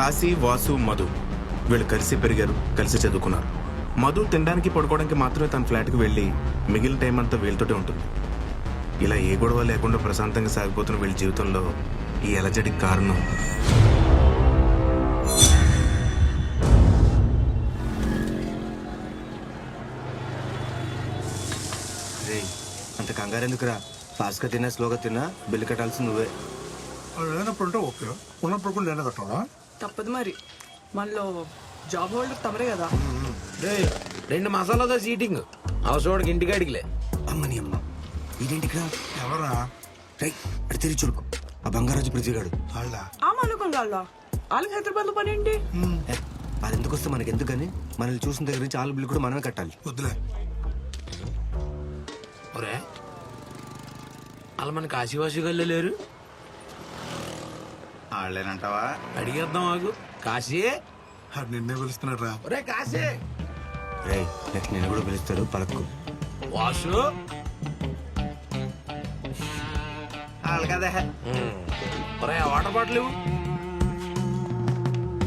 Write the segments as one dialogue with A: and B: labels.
A: కాశీ, వాసు, మధు వీళ్ళు కలిసి పెరిగారు, కలిసి చదువుకున్నారు. మధు తినడానికి పడుకోవడానికి మాత్రమే తన ఫ్లాట్కి వెళ్ళి మిగిలిన టైం అంతా వీళ్ళతోటే ఉంటుంది. ఇలా ఏ గొడవ లేకుండా ప్రశాంతంగా సాగిపోతున్న వీళ్ళ జీవితంలో ఈ అలజడికి కారణం
B: అంత కంగారు ఎందుకురా? ఫాస్ట్గా తిన్నా, స్లోగా తిన్నా, బిల్లు కట్టాల్సి నువ్వే.
C: లేనప్పుడు అంటే ఓకే, ఉన్నప్పుడు కూడా నేను కట్టాలా?
D: తప్పదు మరి, మనలో జాబ్ హోల్డర్ తమరే కదా.
E: 2 మసాలాతో సీటింగ్ అవసరం ఇంటికి అడిగిలే.
B: అమ్మని అమ్మ, ఇదేంటికిరా?
C: ఎవరా?
B: రై అడి తిరిగి చూడుకో, ఆ బంగారాజు పృథ్వీగాడు.
C: వాళ్ళ
D: ఆ మానుకం వాళ్ళ వాళ్ళకి హైదరాబాద్ లో పని ఏంటి?
B: అది ఎందుకు వస్తే మనకి ఎందుకు కానీ, మనల్ని చూసిన దగ్గర నుంచి వాళ్ళ బిల్లు కూడా మనమే కట్టాలి.
C: వద్దులే.
E: ఒరే అలా మన కాశీవాసి గల్లో లేరు?
A: వాళ్ళేనంటావా?
E: అడిగేద్దాం ఆగు. కాశీ,
C: అది నిన్నే పిలుస్తున్నాడు రా.
E: ఒరే కాశీ.
B: రై నెక్స్ట్ నేను కూడా పిలుస్తాడు, పలక్కు.
E: వాసు
A: వాళ్ళు కదా.
E: ఒరే ఆ వాటర్ బాటిల్ ఇవ్వు.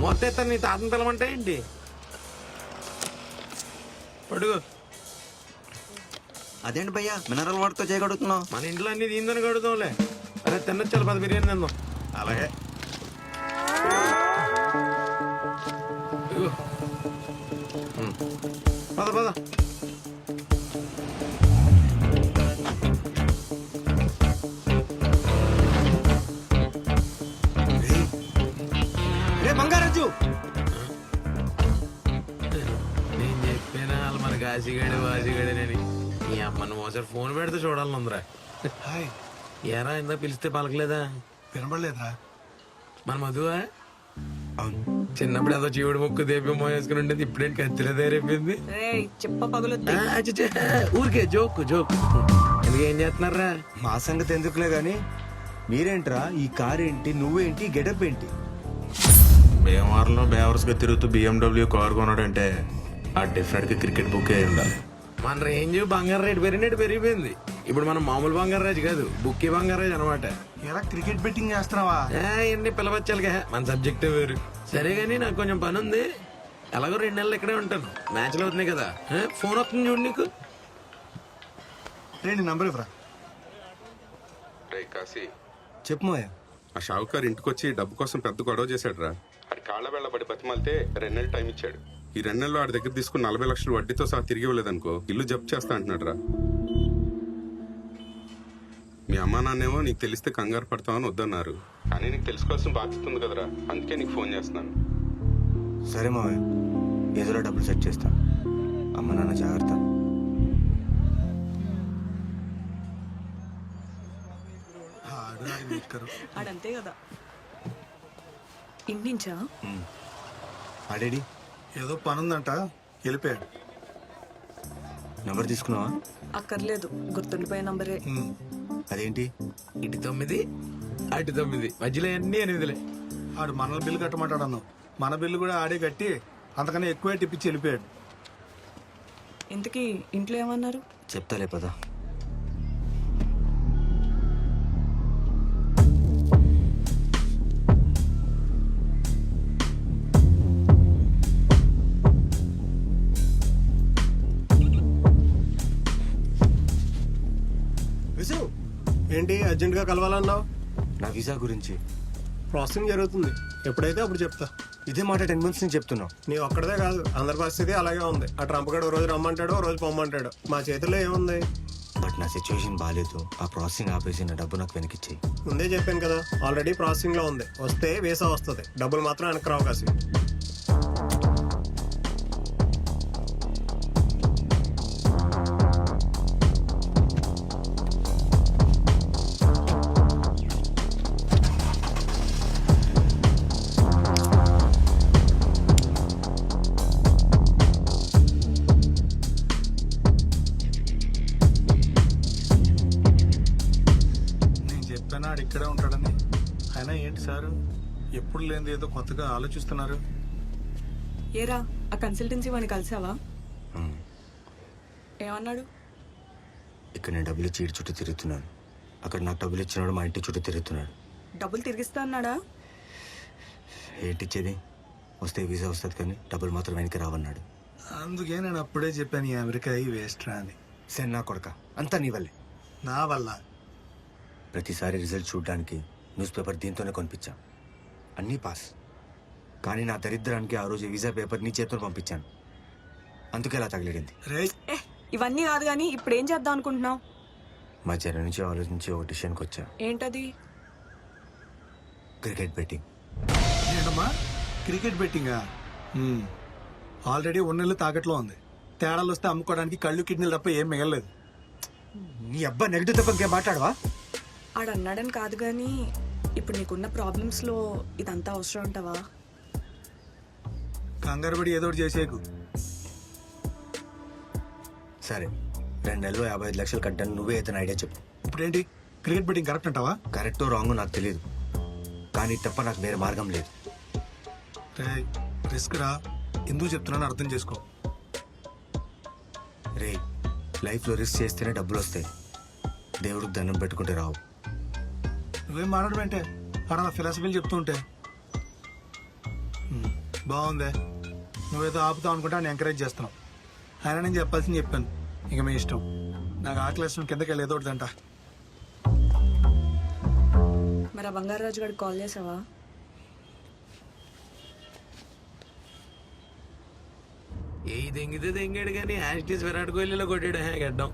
E: మొత్తం ఎత్తాను నీ తాతను పిలవంటే ఏంటి? పడుగు.
B: అదేంటి భయ్యా మినరల్ వాటర్తో చేయగలుగుతున్నావు?
E: మన ఇంట్లో అన్ని దీందని కడుగుతాంలే. అరే తిన్నొచ్చాలి, 10 బిర్యానీ తిందాం.
A: అలాగే.
E: ఇదిగో. పద పద.
B: రే బంగారాజు,
E: నేను చెప్పినా వాళ్ళు మన కాశీగాడే వాసిగాడేనని. ఈ అమ్మను ఒకసారి ఫోన్ పెడితే చూడాలనుందిరా.
C: హాయ్.
E: ఏరా ఇందా పిలిస్తే పలకలేదా?
C: వినబడలేదురా?
E: మన మధువా?
B: అవును.
E: చిన్నప్పుడు ఏదో జీవుడు ముక్కు దేపి మోసుకుని ఉండేది, ఇప్పుడేంటి కత్తిలో తయారైపోయింది.
D: చెప్ప పగులుద్ది.
E: ఊరికే జోక్ జోక్. ఎందుకు ఏం చేస్తున్నారా?
B: మా సంగతి ఎందుకులే గాని, మీరేంట్రా ఈ కార్ ఏంటి, నువ్వేంటి, గెటప్ ఏంటి?
A: భీమవరంలో బేవర్స్గా తిరుగుతూ BMW కారు కొన్నాడంటే ఆ డెఫినెట్గా క్రికెట్ బుక్ అయి ఉండాలి.
E: మన రేంజ్ బంగారు రేటు పెరిగిపోయింది. ఇప్పుడు మనం మామూలు బంగారు రాజు కాదు, బుక్కి బంగారు రాజు అనమాట.
C: ఎలా క్రికెట్ బెట్టింగ్ చేస్తున్నావా?
E: ఎన్ని పిలవచ్చాలిగా, మన సబ్జెక్టే వేరు. సరే గానీ నాకు కొంచెం పని ఉంది. ఎలాగో 2 నెలలు ఇక్కడే ఉంటాను. మ్యాచ్లు అవుతున్నాయి కదా. ఫోన్ వస్తుంది చూడు నీకు.
C: నీ నంబర్ ఇవ్వరా.
F: రే కాశీ,
B: చెప్పు మాయా.
F: ఆ షావుకారు ఇంటికొచ్చి డబ్బు కోసం పెద్ద గొడవ చేశాడు రా. ఆడి కాళ్ళ వెళ్ళబడి బతిమాలితే 2 నెలలు టైం ఇచ్చాడు. ఈ 2 నెలల్లో ఆడి దగ్గర తీసుకుని 40 లక్షలు వడ్డీతో సహా తిరిగి ఇవ్వలేదనుకో, ఇల్లు జప్తు చేస్తా అంటున్నాడు రా. మీ అమ్మా నాన్నేమో నీకు తెలిస్తే కంగారు పడతామని వద్దన్నారు, కానీ నీకు తెలుసుకోవాల్సిన బాధ్యత ఉంది కదరా, అందుకే నీకు ఫోన్ చేస్తున్నాను.
B: సరే మావయ్య, ఏదోలా డబ్బులు సెట్ చేస్తా. అమ్మ నాన్న జాగ్రత్త.
D: ఆడంతే కదా. ఇంటించా
B: ఆడేడి?
C: ఏదో పని ఉందంట, వెళ్ళిపోయాడు.
B: నెంబర్ తీసుకున్నావా?
D: అక్కర్లేదు, గుర్తుండిపోయే నంబరే.
B: అదేంటి?
E: ఇటు 9 అటు 9 మధ్యలో అన్ని 8లే.
C: ఆడు మన బిల్లు కట్టమంటాడు అన్నావు. మన బిల్లు కూడా ఆడే కట్టి అంతకన్నా ఎక్కువే టిప్పించి వెళ్ళిపోయాడు.
D: ఇంతకీ ఇంట్లో ఏమన్నారు?
B: చెప్తాలే పదా.
C: ఏంటి అర్జెంట్ గా కలవాలన్నావు?
B: నా వీసా గురించి
C: ప్రాసెసింగ్ జరుగుతుంది, ఎప్పుడైతే అప్పుడు చెప్తా.
B: ఇదే మాట 10 months నుంచి చెప్తున్నావు.
C: నీ ఒక్కడదే కాదు, అందరి పరిస్థితి అలాగే ఉంది. ఆ ట్రంప్ గడు రోజు రమ్మంటాడు, రోజు పొమ్మంటాడు. మా చేతిలో ఏముంది?
B: బట్ నా సిచ్యువేషన్ బాగాలేదు. ఆ ప్రాసెసింగ్ ఆపేసి నా డబ్బు నాకు వెనకిచ్చేయి.
C: ముందే చెప్పాను కదా, ఆల్రెడీ ప్రాసెసింగ్ లో ఉంది. వస్తే వీసా వస్తుంది, డబ్బులు మాత్రం వెనక్కి రావు. కాసి ఇక్కడే ఉంటాడని. అయినా ఏంటి సార్, ఎప్పుడు లేనిది ఏదో కొత్తగా ఆలోచిస్తున్నారు.
D: ఏరా, ఆ కన్సల్టెన్సీ వాడిని కలిసావా? ఏమన్నాడు?
B: ఇక్కడ నేను డబ్బులు ఇచ్చి ఈడి చుట్టూ తిరుగుతున్నాను, అక్కడ నాకు డబ్బులు ఇచ్చినాడు మా ఇంటి చుట్టూ తిరుగుతున్నాడు.
D: డబ్బులు తిరిగిస్తా అన్నాడా?
B: ఏంటిచ్చేది? వస్తే వీసా వస్తుంది కానీ డబ్బులు మాత్రం వెనక్కి రావన్నాడు.
C: అందుకే నేను అప్పుడే చెప్పాను ఈ అమెరికా ఈ వేస్ట్ రా అని.
B: సరే నా కొడక, అంతా నీ వల్లే.
C: నా వల్ల
B: ప్రతిసారి రిజల్ట్ చూడడానికి న్యూస్ పేపర్ దీంతోనే కొనిపించా. అన్నీ పాస్. కానీ నా దరిద్రానికి ఆ రోజు వీసా పేపర్ నీ చేతితో పంపించాను. అందుకే ఇలా తగిలిడింది.
C: రే
D: ఏ ఇవన్నీ కాదు కానీ ఇప్పుడు ఏం చేద్దాం అనుకుంటున్నావు?
B: మధ్యాహ్నం నుంచి ఆలోచించి ఒక డిసిషన్కి వచ్చా.
D: ఏంటది?
B: Cricket betting.
C: ఏంటమ్మా క్రికెట్ బెట్టింగా? ఆల్రెడీ ఉన్నెళ్ళు తాకట్లో ఉంది. తేడాలు వస్తే అమ్ముకోవడానికి కళ్ళు కిడ్నీలు తప్ప ఏం మిగలలేదు.
B: నీ అబ్బా నెగిటివ్ తప్ప ఇంకేం మాట్లాడవా?
D: ఆడు అన్నాడని కాదు కానీ ఇప్పుడు నీకున్న ప్రాబ్లమ్స్లో ఇదంతా అవసరం ఉంటావా?
C: కంగారు పడి ఏదో ఒకటి చేసేకు.
B: సరే 2 నెలలు 55 లక్షలు కట్టాను. నువ్వే అయితే ఐడియా చెప్పు.
C: ఇప్పుడేంటి క్రికెట్ బెట్టింగ్ కరెక్ట్ అంటావా?
B: కరెక్టో రాంగో నాకు తెలియదు, కానీ తప్ప నాకు వేరే మార్గం లేదు.
C: రే రిస్క్ రా. ఎందుకు చెప్తున్నాను అర్థం చేసుకో.
B: రే లైఫ్లో రిస్క్ చేస్తేనే డబ్బులు వస్తాయి. దేవుడికి దండం పెట్టుకుంటే రావు.
C: నువ్వేం మాట్లాడమంటే అలా ఫిలాసఫీలు చెప్తూ ఉంటే బాగుందే. నువ్వేదో ఆపుతావు అనుకుంటా నేను ఎంకరేజ్ చేస్తున్నావు. ఆయన నేను చెప్పాల్సింది చెప్పాను. ఇక మీ ఇష్టం. నాకు ఆకలేసిన కిందకి వెళ్ళి ఏదో ఒకటి తింటా.
D: మరి ఆ బంగారాజు గారికి కాల్ చేసావా?
E: ఏ దెంగితే దెంగాడు కానీ యాస్టీస్ విరాట్ కోహ్లీలో కొట్టాడు గడ్డం.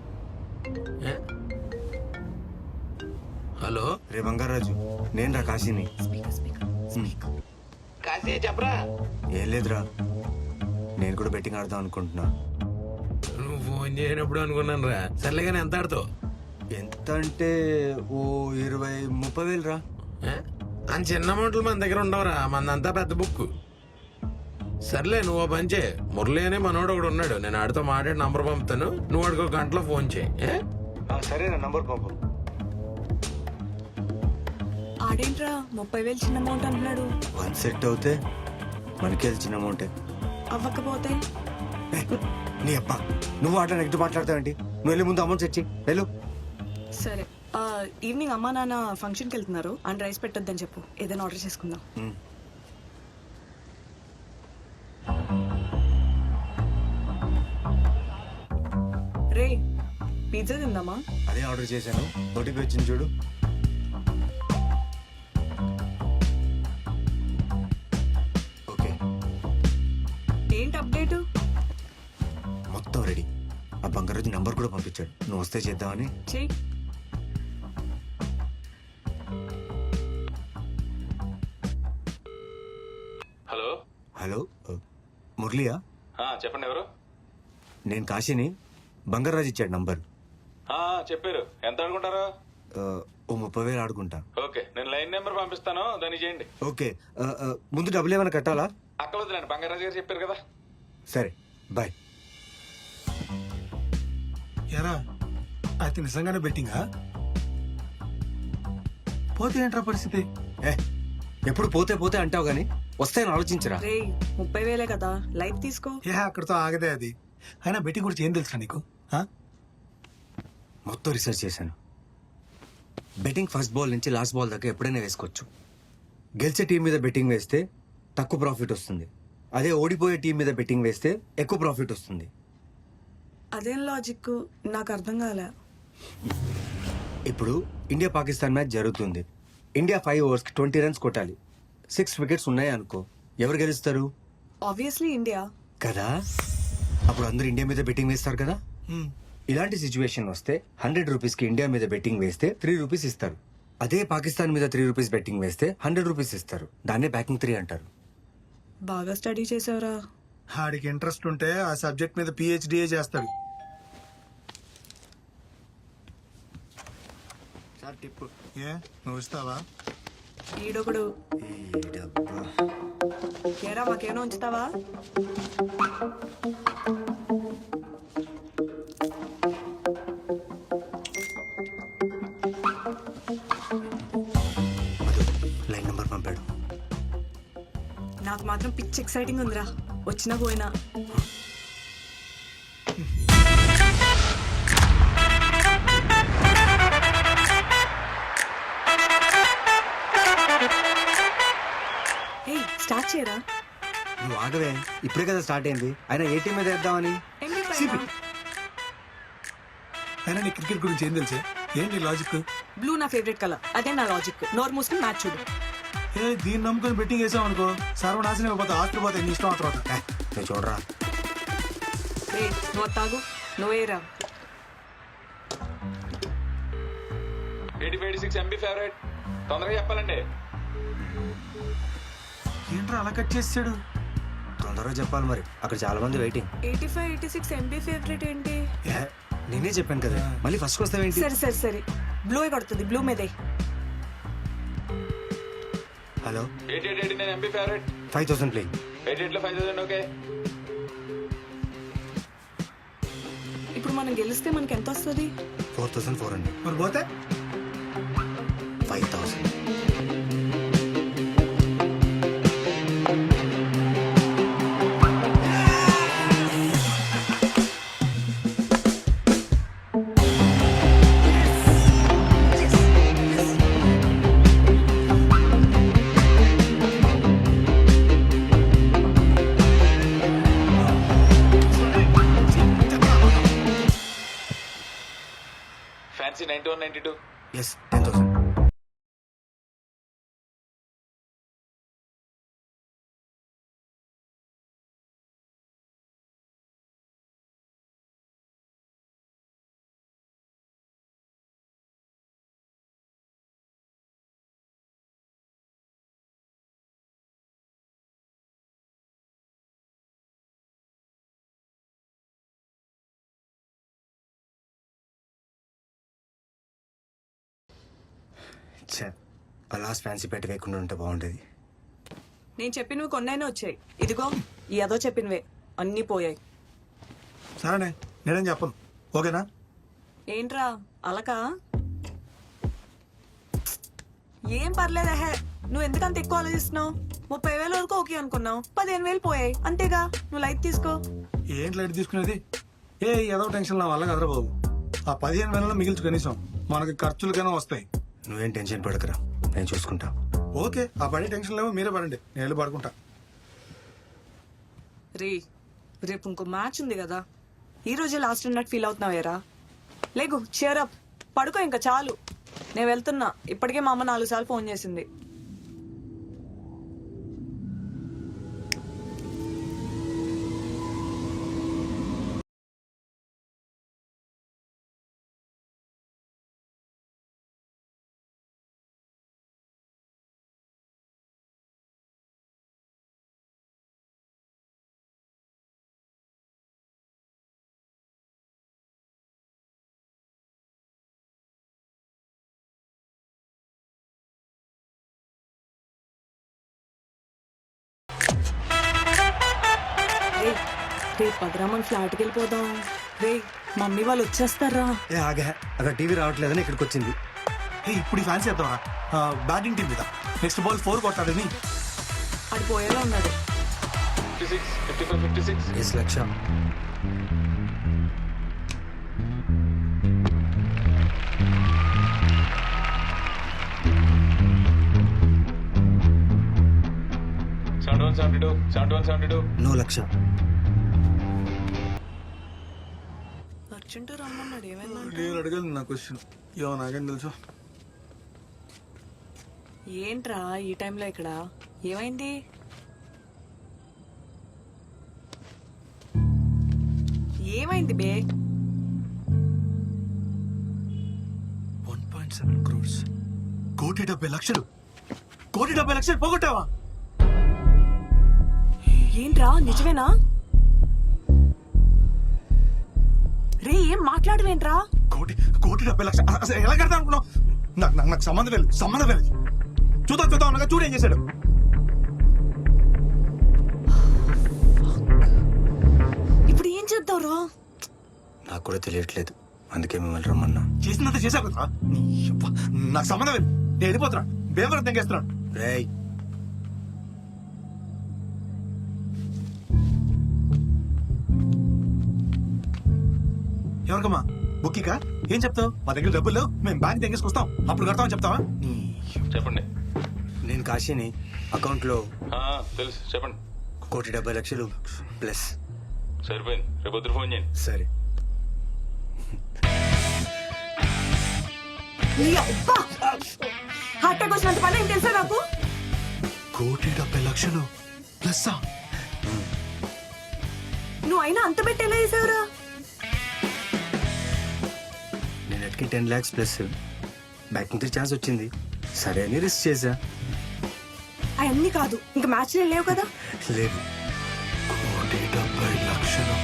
E: ఏ? హలో
B: రే బంగారాజు, నేను రా కాశీని.
E: కాశీ చెప్పరా.
B: ఏం లేదురా, నేను కూడా బెట్టింగ్ ఆడదాం అనుకుంటున్నా.
E: నువ్వు ఫోన్ చేయనప్పుడు అనుకున్నాను రా. సర్లే కానీ ఎంత ఆడుతావు?
B: ఎంత అంటే ఓ 20-30 వేలు రా.
E: అని చిన్న అమౌంట్లు మన దగ్గర ఉండవురా, మందంతా పెద్ద బుక్. సర్లే నువ్వు ఓ పని చేయి. మురళి అనే మనోడు ఒకడు ఉన్నాడు, నేను ఆడితో మాట్లాడి నంబర్ పంపుతాను. నువ్వు వాడికి 1 గంటలో ఫోన్ చేయి.
B: సరే నా నంబర్ పంపు.
D: ఆడేంట్రా 30,000 చిన్న అమౌంట్ అంటున్నాడు.
B: 1 సెట్ అవుతే మనకి చిన్న అమౌంటే.
D: అవ్వకపోతే
B: నీ అబ్బా, నువ్వు ఆట నెగిటివ్ మాట్లాడతావేంటి? నువ్వు వెళ్ళి ముందు అమౌంట్ తెచ్చి వెళ్ళు.
D: సరే ఈవినింగ్ అమ్మా నాన్న ఫంక్షన్కి వెళ్తున్నారు. అండ్ రైస్ పెట్టొద్దని చెప్పు, ఏదైనా ఆర్డర్ చేసుకుందాం. రే పిజ్జా తిందామా?
B: అదే ఆర్డర్ చేశాను. ఓటీపీ వచ్చింది చూడు. ఓకే,
D: ఏంటి అప్డేట్?
B: మొత్తం రెడీ. ఆ బంగారాజు నంబర్ కూడా పంపించాడు. నువ్వు వస్తే చేద్దామని.
D: చెయ్యి.
G: హలో
B: హలో, మురళియా?
G: చెప్పండి ఎవరు?
B: నేను కాశీని. బంగారాజు ఇచ్చాడు నంబర్.
G: చెప్పారు. ఎంత అనుకుంటారు?
B: ఓ 30 వేలు ఆడుకుంటా.
G: ఓకే, నేను లైన్ నెంబర్ పంపిస్తాను, దాన్ని చేయండి.
B: ఓకే, ముందు డబ్బులు ఏమైనా కట్టాలా?
G: అక్కవద్దులేండి, బంగారాజు గారు చెప్పారు కదా.
B: సరే బాయ్.
C: ఎరా అయితే నిజంగానే బెట్టింగా? పోతే ఏంట్రా పరిస్థితి?
B: ఎప్పుడు పోతే పోతే అంటావు గానీ వస్తాయని ఆలోచించరా.
D: రే 30,000 కదా, లైట్ తీసుకో.
C: అక్కడితో ఆగదే అది. అయినా బెట్టింగ్ గురించి ఏం తెలుసా నీకు?
B: మొత్తం రీసెర్చ్ చేశాను. బెట్టింగ్ ఫస్ట్ బాల్ నుంచి లాస్ట్ బాల్ దాకా ఎప్పుడైనా వేసుకోవచ్చు. గెలిచే టీం మీద బెట్టింగ్ వేస్తే తక్కువ ప్రాఫిట్ వస్తుంది. అదే ఓడిపోయే టీం మీద బెట్టింగ్ వేస్తే ఎక్కువ ప్రాఫిట్ వస్తుంది.
D: అదేం లాజిక్ నాకు అర్థం కాలే.
B: ఇప్పుడు ఇండియా పాకిస్తాన్ మ్యాచ్ జరుగుతుంది. ఇండియా 5 ఓవర్స్కి 20 రన్స్ కొట్టాలి. 6 వికెట్స్ ఉన్నాయి అనుకో, ఎవరు గెలుస్తారు?
D: ఆబ్వియస్లీ ఇండియా
B: కదా. అప్పుడు అందరూ ఇండియా మీద బెట్టింగ్ వేస్తారు కదా. ఇలాంటి సిచ్యువేషన్ వస్తే 100 రూపీస్కి ఇండియా మీద బెట్టింగ్ వేస్తే 3 రూపీస్ ఇస్తారు. అదే పాకిస్తాన్ మీద 3 రూపీస్ బెట్టింగ్ వేస్తే 100 రూపీస్ ఇస్తారు. దాన్నే బ్యాకింగ్ 3 అంటారు.
D: బాగా స్టడీ చేసావురా.
C: ఆడికి ఇంట్రెస్ట్ ఉంటే ఆ సబ్జెక్ట్ మీద PhD చేస్తాడు.
B: టిప్పు
C: ఏ నువ్వు ఇస్తావా?
D: ఈడొకడు. ఏరా మాకేమో ఉంచుతావా?
B: లైన్ నంబర్ పంపాడు.
D: నాకు మాత్రం పిచ్ ఎక్సైటింగ్ ఉందిరా. వచ్చినా పోయినా. స్టార్ట్ చేయరా.
B: నువ్వు ఆగవే, ఇప్పుడే కదా స్టార్ట్ అయింది. అయినా ఏ టీం మీద వేద్దామని.
C: సిపి అయినా నీ క్రికెట్ గురించి ఏం తెలుసే? ఏంటి లాజిక్?
D: బ్లూ నా ఫేవరెట్ కలర్, అదే నా లాజిక్. నోర్ మూసుకుని మ్యాచ్ చూడు.
C: దీన్ని నమ్ముకొని బెట్టింగ్ వేసాం అనుకో, సర్వనాశనం అయిపోతా, ఆస్తి పోతే నీ ఇష్టం. ఆ తర్వాత
B: నువ్వు చూడరా.
D: రే నువ్వు తాగు, నువ్వేరా.
G: 8586 MB ఫేవరెట్. తొందరగా చెప్పాలండి.
C: ఏంట్రా అలా కట్ చేసాడు?
B: తొందరగా చెప్పాలి మరి, అక్కడ చాలా మంది వెయిటింగ్.
D: 8586 MB ఫేవరెట్ ఏంటి?
B: నేనే చెప్పాను కదా, మళ్ళీ ఫస్ట్ వస్తావేంటి?
D: సరే సరే సరే, బ్లూ కొడుతుంది, బ్లూ మీదే.
B: Hello,
G: 8889 MB favourite.
B: 5000 ప్లే.
G: 88 లో 5000 ఓకే.
D: ఇప్పుడు మనం గెలిస్తే మనకి ఎంత వస్తుంది?
B: 4400.
C: మరి పోతే
B: 5000.
G: ఫ్యాన్సీ 9192.
B: ఎస్, 10,000. లాస్ట్ ఫ్యాన్సీ పెట్టి వేయకుండా ఉంటే బాగుండేది.
D: నేను చెప్పినవి కొన్నైనా వచ్చాయి. ఇదిగో ఈ అదో చెప్పినవే అన్నీ పోయాయి.
C: సరేనే, నేనేం చెప్పను. ఓకేనా?
D: ఏంట్రా అలకా? ఏం పర్లేదహే, నువ్వు ఎందుకంత ఎక్కువ ఆలోచిస్తున్నావు? 30,000 వరకు ఓకే అనుకున్నావు, 15,000 పోయాయి అంతేగా. నువ్వు లైట్ తీసుకో.
C: ఏంటి లైట్ తీసుకునేది? ఏదో టెన్షన్ నా వల్ల కదరా బాబు. ఆ 15,000 మిగిల్చు, కనీసం మనకి ఖర్చులకైనా వస్తాయి.
B: నువ్వేం టెన్షన్ పడకరా, నేను చూసుకుంటా.
C: ఓకే, ఆ పడే టెన్షన్ లేవో మీరే పడండి, నేను వెళ్ళి పడుకుంటా.
D: రేపు ఇంకో మ్యాచ్ ఉంది కదా, ఈ రోజే లాస్ట్ అన్నట్టు ఫీల్ అవుతున్నావేరా? లేగు, చేరప్, పడుకో ఇంకా చాలు. నేను వెళ్తున్నా. ఇప్పటికే మా అమ్మ 4 సార్లు ఫోన్ చేసింది. రేపు పదరామని ఫ్లాట్కి వెళ్ళిపోదాం. మమ్మీ వాళ్ళు వచ్చేస్తారా?
B: ఆగా, అక్కడ టీవీ రావట్లేదని ఇక్కడికి వచ్చింది.
C: ఇప్పుడు ఫ్యాన్స్ చేద్దామా? బ్యాటింగ్ టీం మీద నెక్స్ట్ బాల్ 4 కొట్టాడని.
D: అది పోయేలా ఉన్నాడు.
G: 56 55 56.
B: ఎస్ లక్ష.
G: 71 72 71 72.
B: నో లక్ష.
D: అర్జెంట్ రమ్మన్నాడు, ఏమైందా?
C: నేను అడగదు నా క్వశ్చన్, ఏమో నాకేం తెలుసు.
D: ఏంట్రా ఈ టైంలో ఇక్కడ? ఏమైంది? ఏమైంది బే?
C: 1.7 crores, 1,70,00,000. 1,70,00,000 పోగొట్టావా?
D: ఏంట్రా నిజమేనా? ఏం మాట్లాడవేంట్రా?
C: 1,70,00,000 అసలు ఎలా కడతా అనుకున్నావు? నాకు సంబంధం లేదు. చూద్దాం అనగా చూడు ఏం చేశాడు.
D: ఇప్పుడు ఏం చేద్దావురా?
B: నాకు కూడా తెలియట్లేదు, అందుకే మిమ్మల్ని రమ్మన్నా.
C: చేసినంత చేశావు కదా. నాకు సంబంధం లేదు, నేను వెళ్ళిపోతున్నా. బేవరం తెంగేస్తున్నాను.
B: రేయ్,
C: ఎవరికమ్మా? బుక్కికా? ఏం చెప్తావు? మా దగ్గర డబ్బులు లేవు, మేము బ్యాంక్ తెంగేసుకొస్తాం, అప్పుడు కడతామని చెప్తావా?
G: చెప్పండి.
B: నేను కాశీని. అకౌంట్లో
G: తెలుసు చెప్పండి
B: 1,70,00,000 ప్లస్.
G: సరిపోయింది రేపు పొద్దున ఫోన్ చేయండి
B: సరే.
D: హార్ట్ అటాక్ వచ్చినంత పని ఏం తెలుసా నాకు?
C: 1,70,00,000 ప్లస్.
D: నువ్వు అయినా అంత పెట్టి ఎలా చేసావురా?
B: నేను ఎట్కి 10 lakhs ప్లస్ బ్యాక్ నుంచి ఛాన్స్ వచ్చింది, సరే అని రిస్క్ చేశా.
D: అవన్నీ కాదు, ఇంకా మ్యాచ్ లేవు కదా.
B: లేదు.
C: 1,70,00,000.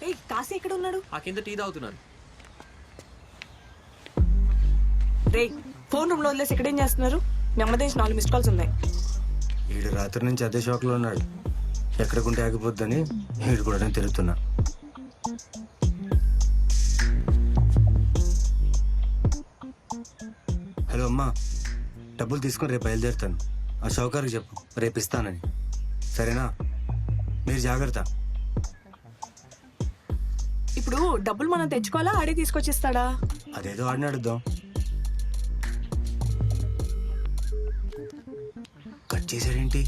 D: ఏయ్ కాశీ ఎక్కడ ఉన్నాడు?
H: ఆ కింద టీ తాగుతున్నాను.
D: రే ఫోన్ రూమ్ లో వదిలేసి ఎక్కడేం చేస్తున్నారు? మీ అమ్మ దేశం 4 మిస్డ్ కాల్స్ ఉన్నాయి.
B: వీడు రాత్రి నుంచి అదే షాక్ లో ఉన్నాడు. ఎక్కడికుంటే ఆగిపోద్దని వీడు కూడా నేను తిరుగుతున్నా. హలో అమ్మా, డబ్బులు తీసుకొని రేపు బయలుదేరుతాను. ఆ షౌకార్కి చెప్పు రేపు ఇస్తానని, సరేనా? మీరు జాగ్రత్త.
D: ఇప్పుడు డబ్బులు మనం తెచ్చుకోవాలా, ఆడే తీసుకొచ్చిస్తాడా?
B: అదేదో ఆడిని అడుద్దాం. కట్ చేశాడేంటి?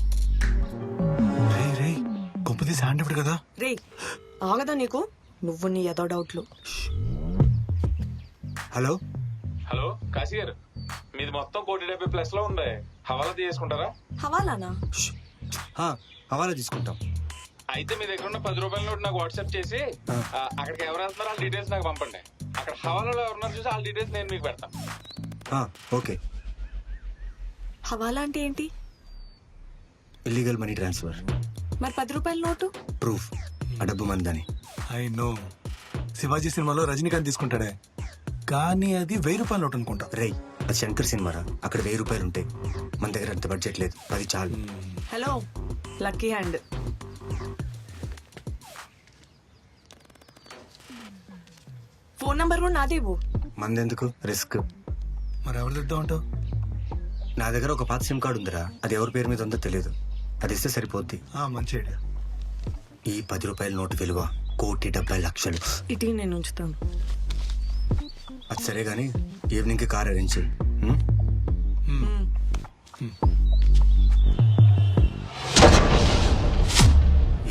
C: రే రే గొప్పది శాండ్ ఇప్పుడు కదా.
D: రే ఆగదా నీకు? నువ్వు నీ ఏదో డౌట్లు.
B: హలో
G: హలో కాశీ గారు, మీది మొత్తం 1,70,00,000 లో ఉంది. హవాలా తీసుకుంటారా?
D: హవాలానా?
B: హవాలా తీసుకుంటాం.
G: అయితే మీ దగ్గర ఉన్న 10 రూపాయల నోట్ నాకు వాట్సాప్ చేసి అక్కడికి ఎవరు వెళ్తున్నారో వాళ్ళ డీటెయిల్స్ నాకు పంపండి. అక్కడ హవాలాలో ఎవరున్నారు చూసి వాళ్ళ డీటెయిల్స్ నేను మీకు పెడతాను.
B: ఓకే.
D: హవాలా అంటే ఏంటి?
B: Illegal money transfer.
D: మరి 10 రూపాయల నోటు?
B: ప్రూఫ్ ఆ డబ్బు మందని.
C: ఐ నో, శివాజీ సినిమాలో రజనీకాంత్ తీసుకుంటాడే, కానీ అది 1,000 రూపాయల నోట్ అనుకుంటా.
B: రేయ్ అది శంకర్ సినిమారా, అక్కడ 1,000 రూపాయలు ఉంటాయి. మన దగ్గర అంత బడ్జెట్ లేదు, అది చాలు.
D: Hello lucky hand. Phone number కూడా నాదే ఇవ్వు.
B: మందెందుకు రిస్క్?
C: మరి ఎవరు తిద్దాం అంటావు?
B: నా దగ్గర ఒక పాత సిమ్ కార్డు ఉందిరా, అది ఎవరి పేరు మీద ఉందో తెలియదు. అది ఇస్తే సరిపోద్ది.
C: మంచి ఐడియా.
B: ఈ 10 రూపాయల నోటు విలువ 1,70,00,000.
D: ఇటీ నేను ఉంచుతాను.
B: అది సరే గానీ ఈవినింగ్ కి కార్ అరేంజ్ చెయ్యి.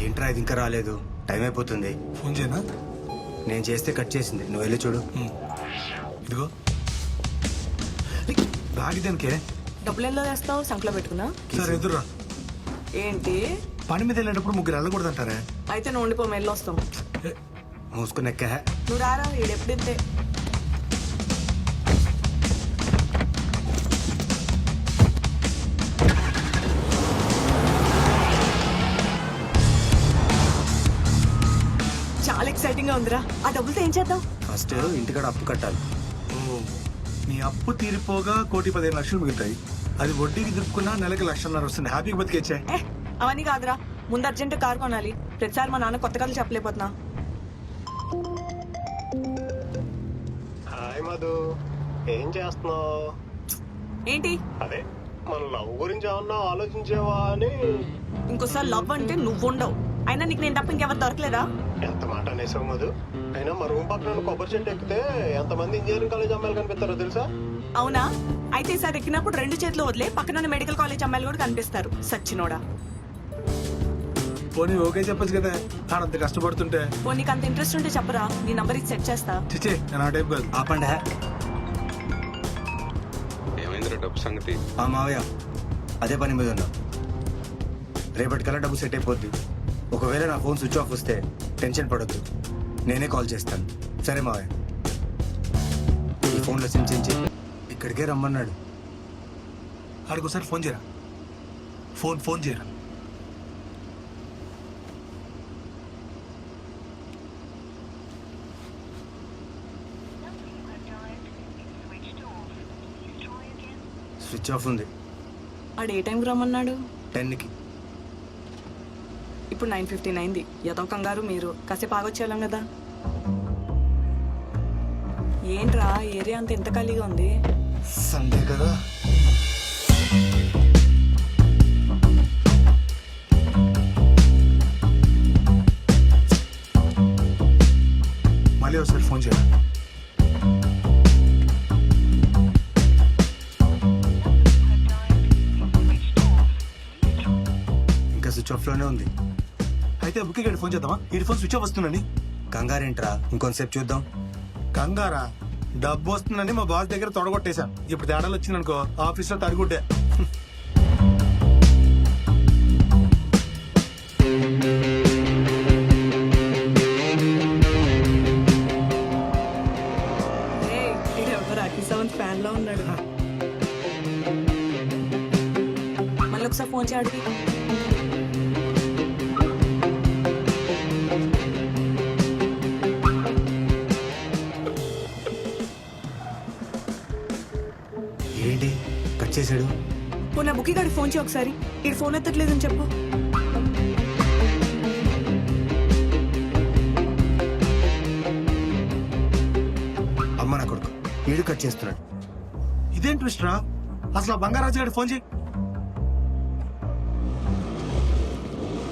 B: ఏంట్రా ఇది ఇంకా రాలేదు? టైం అయిపోతుంది.
C: ఫోన్ చేయనా?
B: నేను చేస్తే కట్ చేసింది, నువ్వు వెళ్ళి చూడు.
C: ఇదిగో బ్యాగ్ దానికే.
D: డబ్బులు ఎలా వేస్తావు? సంకలో పెట్టుకున్నా.
C: సరే ఎదురురా.
D: ఏంటి
C: పని మీద వెళ్ళేటప్పుడు ముగ్గురు వెళ్ళకూడదు అంటారే.
D: అయితే నువ్వు ఉండిపో, మెల్లి వస్తాం.
B: మూసుకుని ఎక్క.
D: నువ్వు రారా, ఈడెప్పుడింతే. చాలా ఎక్సైటింగ్ గా ఉందిరా. ఆ డబ్బులతో ఏం చేద్దాం?
B: ఫస్ట్ ఇంటికాడ అప్పు కట్టాలి.
C: నీ అప్పు తీరిపోగా 1,15,00,000 మిగులుతాయి. అది వడ్డీకి దిప్పుకున్నా నెలకి 1,50,000 వస్తుంది. హ్యాపీగా బతికేచ్చే.
D: అవన్నీ కాదురా, ముందు అర్జెంట్ కారు కొనాలి. ప్రతిసారి మా నాన్న కొత్త కథలు చెప్పలేకపోతున్నా.
I: హాయ్ మధు, ఏం చేస్తున్నావు?
D: ఏంటి
I: అదే మన లవ్ గురించి ఏమన్నా ఆలోచించేవా అని.
D: ఇంకోసారి లవ్ అంటే నువ్వు ఉండవు. అయినా నీకు నేను తప్ప ఇంకెవరు దొరకలేదా?
I: ఎంత మాట అనేసావు మధు. అయినా మా రూమ్ పక్కన కొబ్బరి చెట్టు ఎక్కితే ఎంతమంది ఇంజనీరింగ్ కాలేజ్ అమ్మాయిలు కనిపిస్తారో తెలుసా?
D: అవునా? అయితే ఈసారి ఎక్కినప్పుడు 2 చేతులు వదిలే, పక్కన మెడికల్ కాలేజ్ అమ్మాయిలు కూడా కనిపిస్తారు. సచ్చినోడా.
C: పోనీ ఓకే చెప్పచ్చు కదా, ఆడంత కష్టపడుతుంటే.
D: ఓ నీకు అంత ఇంట్రెస్ట్ ఉంటే చెప్పరా, నీ నంబర్ ఇది సెట్ చేస్తా.
C: చిచ్చే నేను ఆ టైప్ కాదు.
B: ఆపండి.
F: ఏమైందిరా డబ్బు సంగతి?
B: మావయ్య అదే పని మీద ఉన్నా. రేపటికల్లా డబ్బు సెట్ అయిపోద్ది. ఒకవేళ నా ఫోన్ స్విచ్ ఆఫ్ వస్తే టెన్షన్ పడొద్దు, నేనే కాల్ చేస్తాను. సరే మావయ్య, ఈ ఫోన్లో సిమ్ చేంజ్ చెయ్యి. ఇక్కడికే రమ్మన్నాడు.
C: ఆడికోసారి ఫోన్ చేయరా. ఫోన్ చేయరా.
B: స్విచ్ ఆఫ్ ఉంది.
D: ఆడు ఏ టైంకి రమ్మన్నాడు?
B: 10కి.
D: ఇప్పుడు 9:15 అయింది. ఏదో కంగారు మీరు, కాసేపు ఆగొచ్చేయాలం కదా. ఏంట్రా ఏరియా అంతా ఎంత ఖాళీగా ఉంది?
B: సండే కదా.
C: మళ్ళీ ఒకసారి ఫోన్
B: స్విచ్ ఆఫ్ లోనే ఉంది.
C: అయితే బుక్కి గడి ఫోన్ చేద్దామా? ఈ ఫోన్ స్విచ్ ఆఫ్ వస్తుందండి.
B: కంగారేంట్రా, ఇంకొంతసేపు చూద్దాం.
C: కంగారా? డబ్బు వస్తుందని మా బాస్ దగ్గర తొడగొట్టేశాను. ఇప్పుడు తేడాలు వచ్చిందనుకో ఆఫీస్ లో తడిగుడ్డే.
D: రాఖీ సెవెంత్ ఫ్యాన్ లో ఉన్నాడు. మళ్ళీ ఒకసారి ఫోన్ చేయడానికి.
B: ఏంటి కట్ చేసాడు?
D: నా బుక్కి గారికి ఫోన్ చేయి ఒకసారి. ఈ ఫోన్ ఎత్తట్లేదని చెప్పు.
B: అమ్మ నా కొడుకు వీడు కట్ చేస్తున్నాడు.
C: ఇదేం ట్విస్ట్ రా? అసలు ఆ బంగారాజు గారి ఫోన్ చేయి.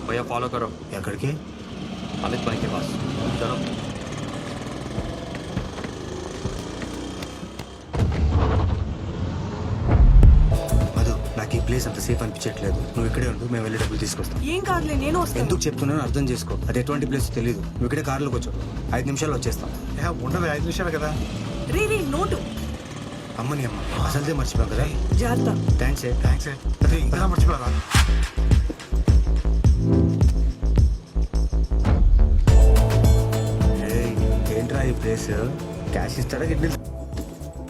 H: भैया फॉलो करो
B: ఎక్కడికి?
H: अमित भाई के पास चलो.
B: మధు, నాకు ఈ ప్లేస్ అంత సేఫ్ అనిపించట్లేదు. నువ్వు ఇక్కడే ఉండు, మేము వెళ్ళి డబ్బులు తీసుకొస్తాం.
D: ఏం కాదులే, నేను వస్తాను.
B: ఎందుకు చెప్తున్నానో అర్థం చేసుకో. అది ఎటువంటి ప్లేస్ తెలియదు. నువ్వు ఇక్కడే కార్లోకి వచ్చావు, 5 నిమిషాల్లో వచ్చేస్తాం.
C: ఉండదు 5 నిమిషాలు కదా.
D: రీ నోటు.
B: అమ్మని అమ్మ అసలుదే మర్చిపోయాం కదా.
D: జాగ్రత్త.
B: థ్యాంక్స్.
C: థ్యాంక్స్. అదే ఇంకా మర్చిపోరా?
B: ఏంట్రా ఈ ప్లేస్? క్యాష్ ఇస్తారా గిడ్డీ?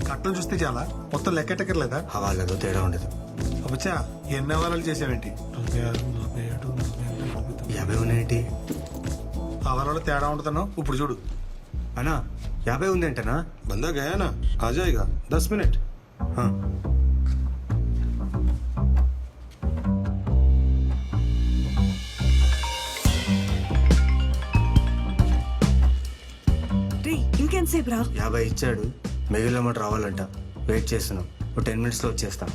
C: కట్టలు చూస్తే చాలా, మొత్తం లెక్కెట్టకర్లేదా?
B: హవాళ్ళలో తేడా ఉండదు.
C: వచ్చా ఎన్ని అవారాలు చేసావేంటి?
B: 50 ఉన్నాయేంటి?
C: అవారాలు తేడా ఉంటుందను ఇప్పుడు చూడు.
B: అన్నా 50 ఉందేంటనా?
F: बंदा गया ना, आ जाएगा 10 मिनट.
D: రీ ఇంకెంతసేపు రా?
B: 50 ఇచ్చాడు, మిగిలిన అమౌంట్ రావాలంట. వెయిట్ చేస్తున్నాం, 10 minutes లో వచ్చేస్తాం.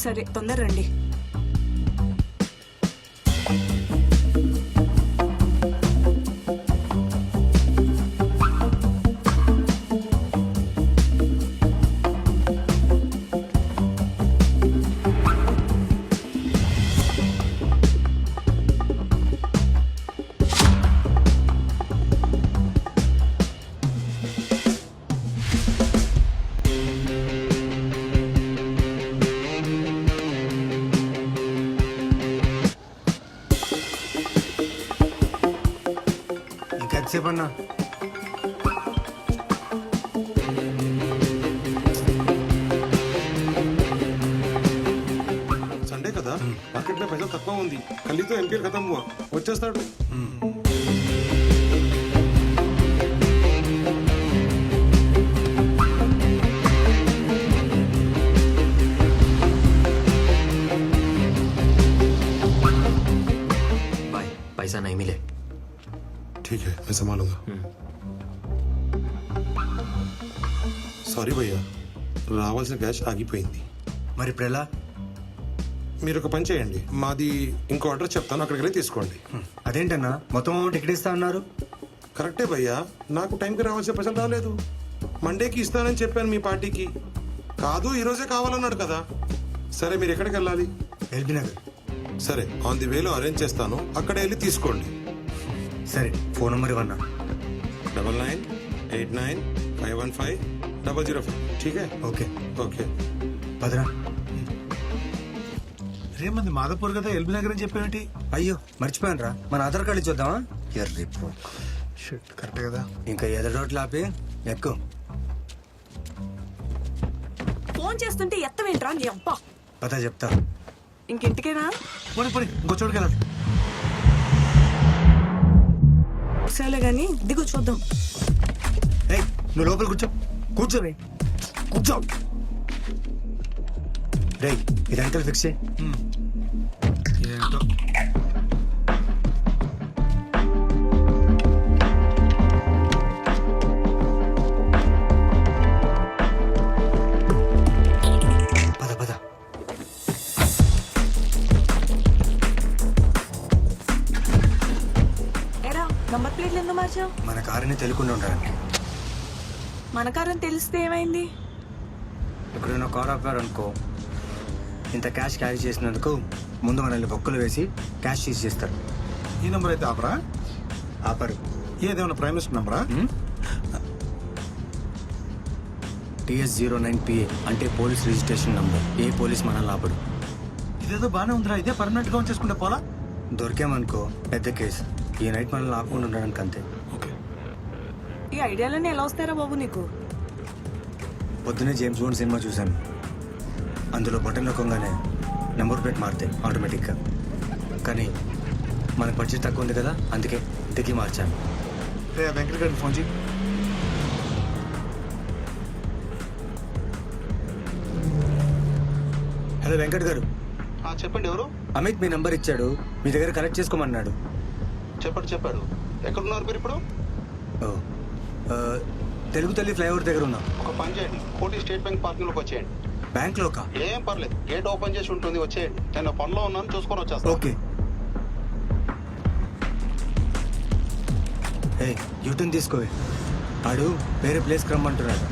D: సరే తొందర రండి.
B: ఇంకెంతసేపు అన్నా?
F: సండే కదా, మార్కెట్ లో పైసలు తక్కువ ఉంది. కల్లీతో ఎంపీఎల్ ఖతం హువా, వచ్చేస్తాడు.
H: भाई पैसा नहीं मिले.
F: ठीक है, मैं संभालूंगा. సారీ భయ్యా, రావాల్సిన క్యాష్ ఆగిపోయింది.
B: మరి ఇప్పుడు ఎలా?
F: మీరు ఒక పని చేయండి, మాది ఇంకో అడ్రస్ చెప్తాను, అక్కడికి వెళ్ళి తీసుకోండి.
B: అదేంటన్నా మొత్తం అమౌంట్ ఎక్కడ ఇస్తా అన్నారు?
F: కరెక్టే భయ్యా, నాకు టైంకి రావాల్సిన పైసలు రాలేదు. మండేకి ఇస్తానని చెప్పాను మీ పార్టీకి. కాదు ఈరోజే కావాలన్నాడు కదా. సరే మీరు ఎక్కడికి వెళ్ళాలి?
B: ఎల్బీ నగర్.
F: సరే ఆన్ ది వేలో అరేంజ్ చేస్తాను, అక్కడ వెళ్ళి తీసుకోండి.
B: సరే ఫోన్ నెంబర్ ఇవ్వన్నా.
F: 9989515005. ठीक है?
B: Okay
F: okay.
B: పదరా.
C: రేమంది మాధపూర్ కదా, ఎల్బీ నగర్ అని చెప్పేమిటి?
B: అయ్యో మర్చిపోయాను రా, మన ఆధార్ కార్డు ఇచ్చొద్దామా? ఎర్రి
C: షిట్, కరెక్ట్ కదా.
B: ఇంకా ఎదరోట్లు ఆపి ఎక్కువ.
D: ఫోన్ చేస్తుంటే ఎత్తవేంట్రా నీ అబ్బా?
B: పద చెప్తా.
D: ఇంకింటికేనా?
C: పోనీ పోనీ ఇంకో చోటుకి వెళ్ళాలి.
D: సరేలే గాని దిగు చూద్దాం.
B: ఏయ్ నువ్వు లోపల కూర్చో. కూర్చోవే, కూర్చో. రే ఇది అంకల్ ఫిక్స్ చేయి.
C: ఏంటో
B: పద పద.
D: ఏరా నంబర్ ప్లేట్లు ఎందుకు మార్చావు?
B: మన కారుని తెలియకుండా ఉండడానికి.
D: మన కారని తెలిస్తే ఏమైంది?
B: ఎక్కడైనా కార్ ఆపారనుకో, ఇంత క్యాష్ క్యారీ చేసినందుకు ముందు మనల్ని బొక్కలు వేసి క్యాష్ సీజ్ చేస్తారు.
C: ఈ నెంబర్ అయితే ఆపరా?
B: ఆపరు.
C: ఏదేమన్నా ప్రైమ్ మినిస్టర్ నెంబరా?
B: TS09PA అంటే పోలీస్ రిజిస్ట్రేషన్ నంబర్. ఏ పోలీస్ మనల్ని ఆపడు.
C: ఇదేదో బానే ఉందిరా, ఇదే పర్మనెంట్ గా ఉంచేసుకుంటే పోలా.
B: దొరికామనుకో పెద్ద కేసు. ఈ నైట్ మనల్ని ఆపకుండా ఉండడానికి అంతే.
C: ఓకే.
D: ఈ ఐడియాలన్నీ ఎలా వస్తారా బాబు నీకు?
B: పొద్దునే జేమ్స్ బాండ్ సినిమా చూశాను. అందులో బటన్ నొక్కగానే నెంబర్ ప్లేట్ మారుతాయి ఆటోమేటిక్గా. కానీ మనకు బడ్జెట్ తక్కువ ఉంది కదా, అందుకే ఇంతకీ మార్చాను.
C: వెంకట గారికి ఫోన్ చేయి.
B: హలో వెంకట్ గారు,
I: చెప్పండి, ఎవరు?
B: అమిత్ మీ నంబర్ ఇచ్చాడు, మీ దగ్గర కనెక్ట్ చేసుకోమన్నాడు.
I: చెప్పాడు. ఎక్కడున్నారు మీరు ఇప్పుడు?
B: ఓ, తెలుగు తల్లి ఫ్లైఓవర్ దగ్గర ఉన్నాం.
I: ఒక పని చేయండి, కోటి స్టేట్ బ్యాంక్ పార్కింగ్ లోకి వచ్చేయండి.
B: బ్యాంక్లోకా?
I: ఏం పర్లేదు, గేట్ ఓపెన్ చేసి ఉంటుంది, వచ్చేయండి. నేను పనిలో ఉన్నాను, చూసుకొని వచ్చేస్తాను.
B: ఓకే. ఏ యూటర్న్ తీసుకోవే, ఆడు వేరే ప్లేస్కి రమ్మంటున్నాడు.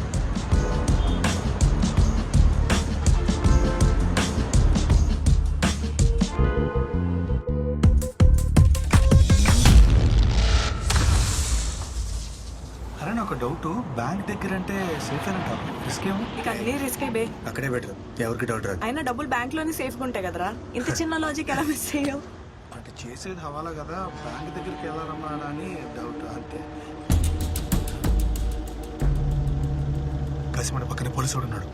C: అరే నాకు ఒక డౌట్, బ్యాంక్ దగ్గర అంటే సేఫ్ అంటారు, రిస్క్ ఏమో?
D: నీకు అన్ని రిస్క్ బే.
B: అక్కడే బెటర్, ఎవరికి డౌట్ రాదు.
D: అయినా డబ్బులు బ్యాంక్ లోనే సేఫ్ గా ఉంటాయి కదరా. ఇంత చిన్న లాజిక్ ఎలా మిస్ అయ్యావు?
C: అంటే చేసేది హవాలా కదా, బ్యాంక్ దగ్గరికి వెళ్ళారమ్మా అని డౌట్ అంతే. కలిసి మన పక్కనే పోలీసు ఉన్నాడు.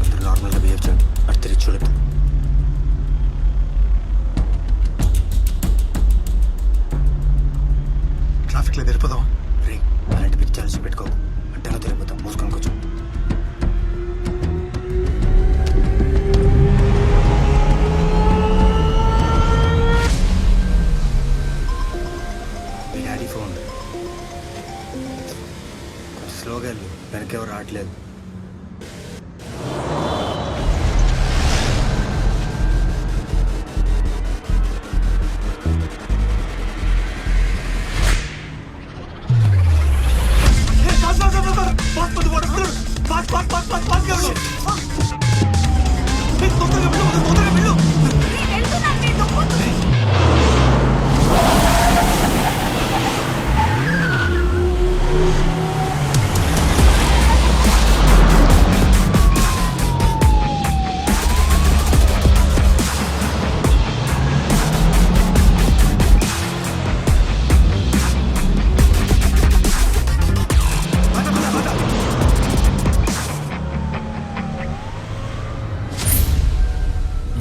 B: అందరూ నార్మల్గా బిహేవ్ చేయండి, అటు తిరిగి చూడద్దు.
C: ట్రాఫిక్ లేదు, వెళ్ళిపోదాం.
B: రే అలాంటి పిచ్చి ఆలోచన పెట్టుకోకు, అడ్డంగా తిరిగిపోతాం, మూసుకొని కూర్చో. మీ డాడీ ఫోన్ కొంచెం స్లోగా వెళ్ళు, వెనకెవరు రావట్లేదు.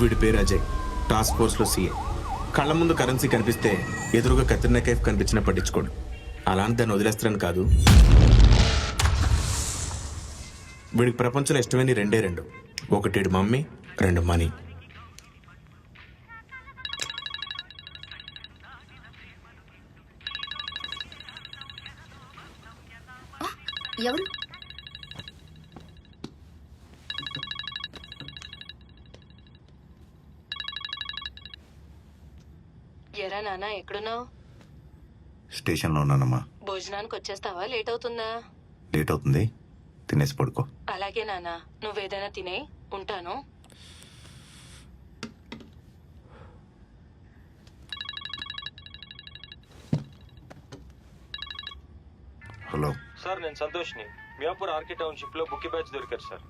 A: వీడి పేరు అజయ్, టాస్క్ ఫోర్స్ లో సీఏ. కళ్ళ ముందు కరెన్సీ కనిపిస్తే ఎదురుగా కత్రినా కైఫ్ కనిపించినా పట్టించుకోడు. అలాంటి దాన్ని వదిలేస్తారని కాదు. వీడికి ప్రపంచంలో ఇష్టమైన రెండే రెండు, ఒకటి వీడి మమ్మీ, రెండు మనీ.
J: ఎవరు?
K: ఎరా నాన్న, ఎక్కడున్నావు?
L: స్టేషన్లో ఉన్నానమ్మా.
K: భోజనానికి వచ్చేస్తావా? లేట్ అవుతుందా?
L: లేట్ అవుతుంది, తినేసి పడుకో.
K: అలాగే నాన్న, నువ్వేదైనా తినే. ఉంటాను.
L: హలో
M: సార్, నేను సంతోష్ని. మియాపూర్ ఆర్కే టౌన్షిప్ లో బుక్కి బ్యాచ్ దొరికారు sir.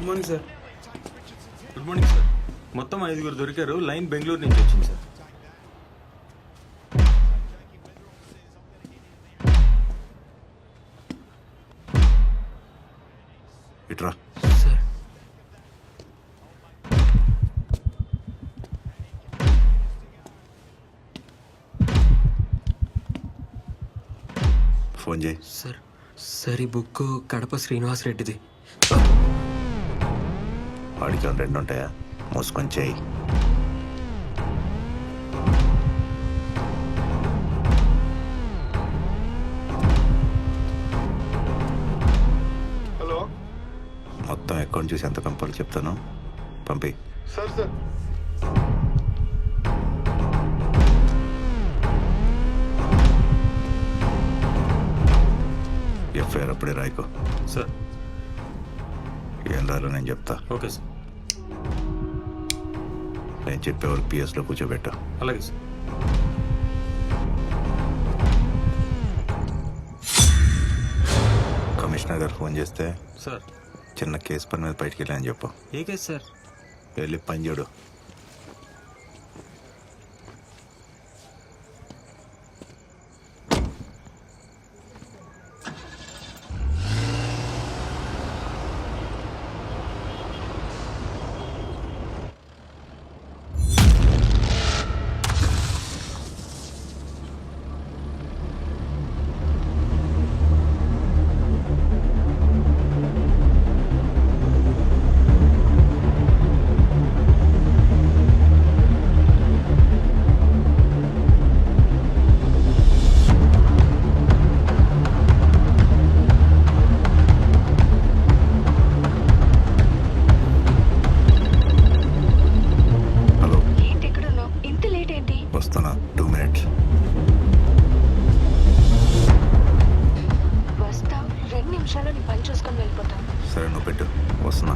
C: Good morning sir.
M: Good morning sir. మొత్తం 5 దొరికారు. లైన్ బెంగళూరు నుంచి వచ్చింది సార్.
L: ఇట్రా.
H: సార్
L: ఫోన్ చేయి.
H: సార్ ఈ బుక్ కడప శ్రీనివాస్ రెడ్డిది.
L: వాడికి 2 ఉంటాయా? మూసుకొని చేయి.
I: హలో,
L: మొత్తం ఎక్కువ అకౌంట్ చూసి ఎంత పంపాలో చెప్తాను, పంపి.
I: సార్ సార్
L: ఎఫ్ఐఆర్ అప్పుడే రాయికో.
M: సార్
L: ఏం రాలో నేను చెప్తా.
M: Okay sir.
L: నేను చెప్పేవారు పిఎస్లో కూర్చోబెట్టా.
M: అలాగే సార్.
L: కమిషనర్ గారు ఫోన్ చేస్తే
M: సార్
L: చిన్న కేసు పని మీద బయటికి వెళ్ళాను చెప్పు.
M: ఏ కేసు సార్?
L: వెళ్ళి పని చూడు. వస్తున్నా, 2 minutes.
K: వస్తా 2 నిమిషాల్లో నీ పని చూసుకొని వెళ్ళిపోతాను.
L: సరే నువ్వు పెట్టు, వస్తున్నా.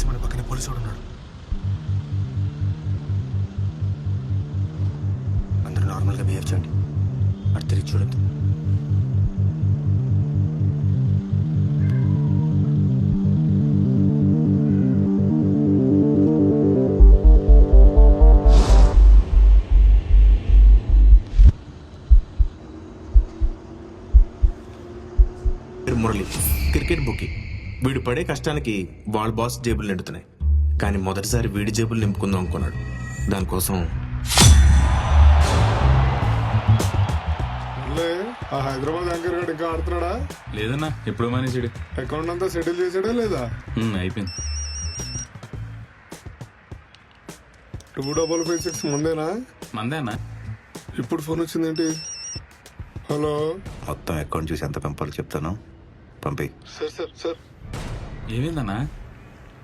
C: మన పక్కనే పోలీసు ఉన్నాడు.
B: అందరూ నార్మల్గా బిహేవ్ చేయండి, అటు తిరిగి చూడద్దు.
A: మురళి క్రికెట్ బుకి. వీడు పడే కష్టానికి వాళ్ళ బాస్ జేబులు నిండుతున్నాయి, కానీ మొదటిసారి వీడి జేబులు నింపుకుందాం అనుకున్నాడు. దానికోసం
I: ఆ హైదరాబాద్ యాంకర్ గారు ఇంకా ఆడుతున్నాడా?
M: లేదన్నా, ఎప్పుడు మానేసాడు.
I: అకౌంట్ అంతా సెటిల్ చేసాడా లేదా?
M: అయిపోయింది.
I: 2556 ముందేనా?
M: మందే అన్న.
I: ఇప్పుడు ఫోన్ వచ్చిందేంటి? హలో,
L: మొత్తం అకౌంట్ చూసి ఎంత పంపాలో చెప్తాను, పంపి.
I: సార్ సార్ సార్
M: ఏమైందన్నా?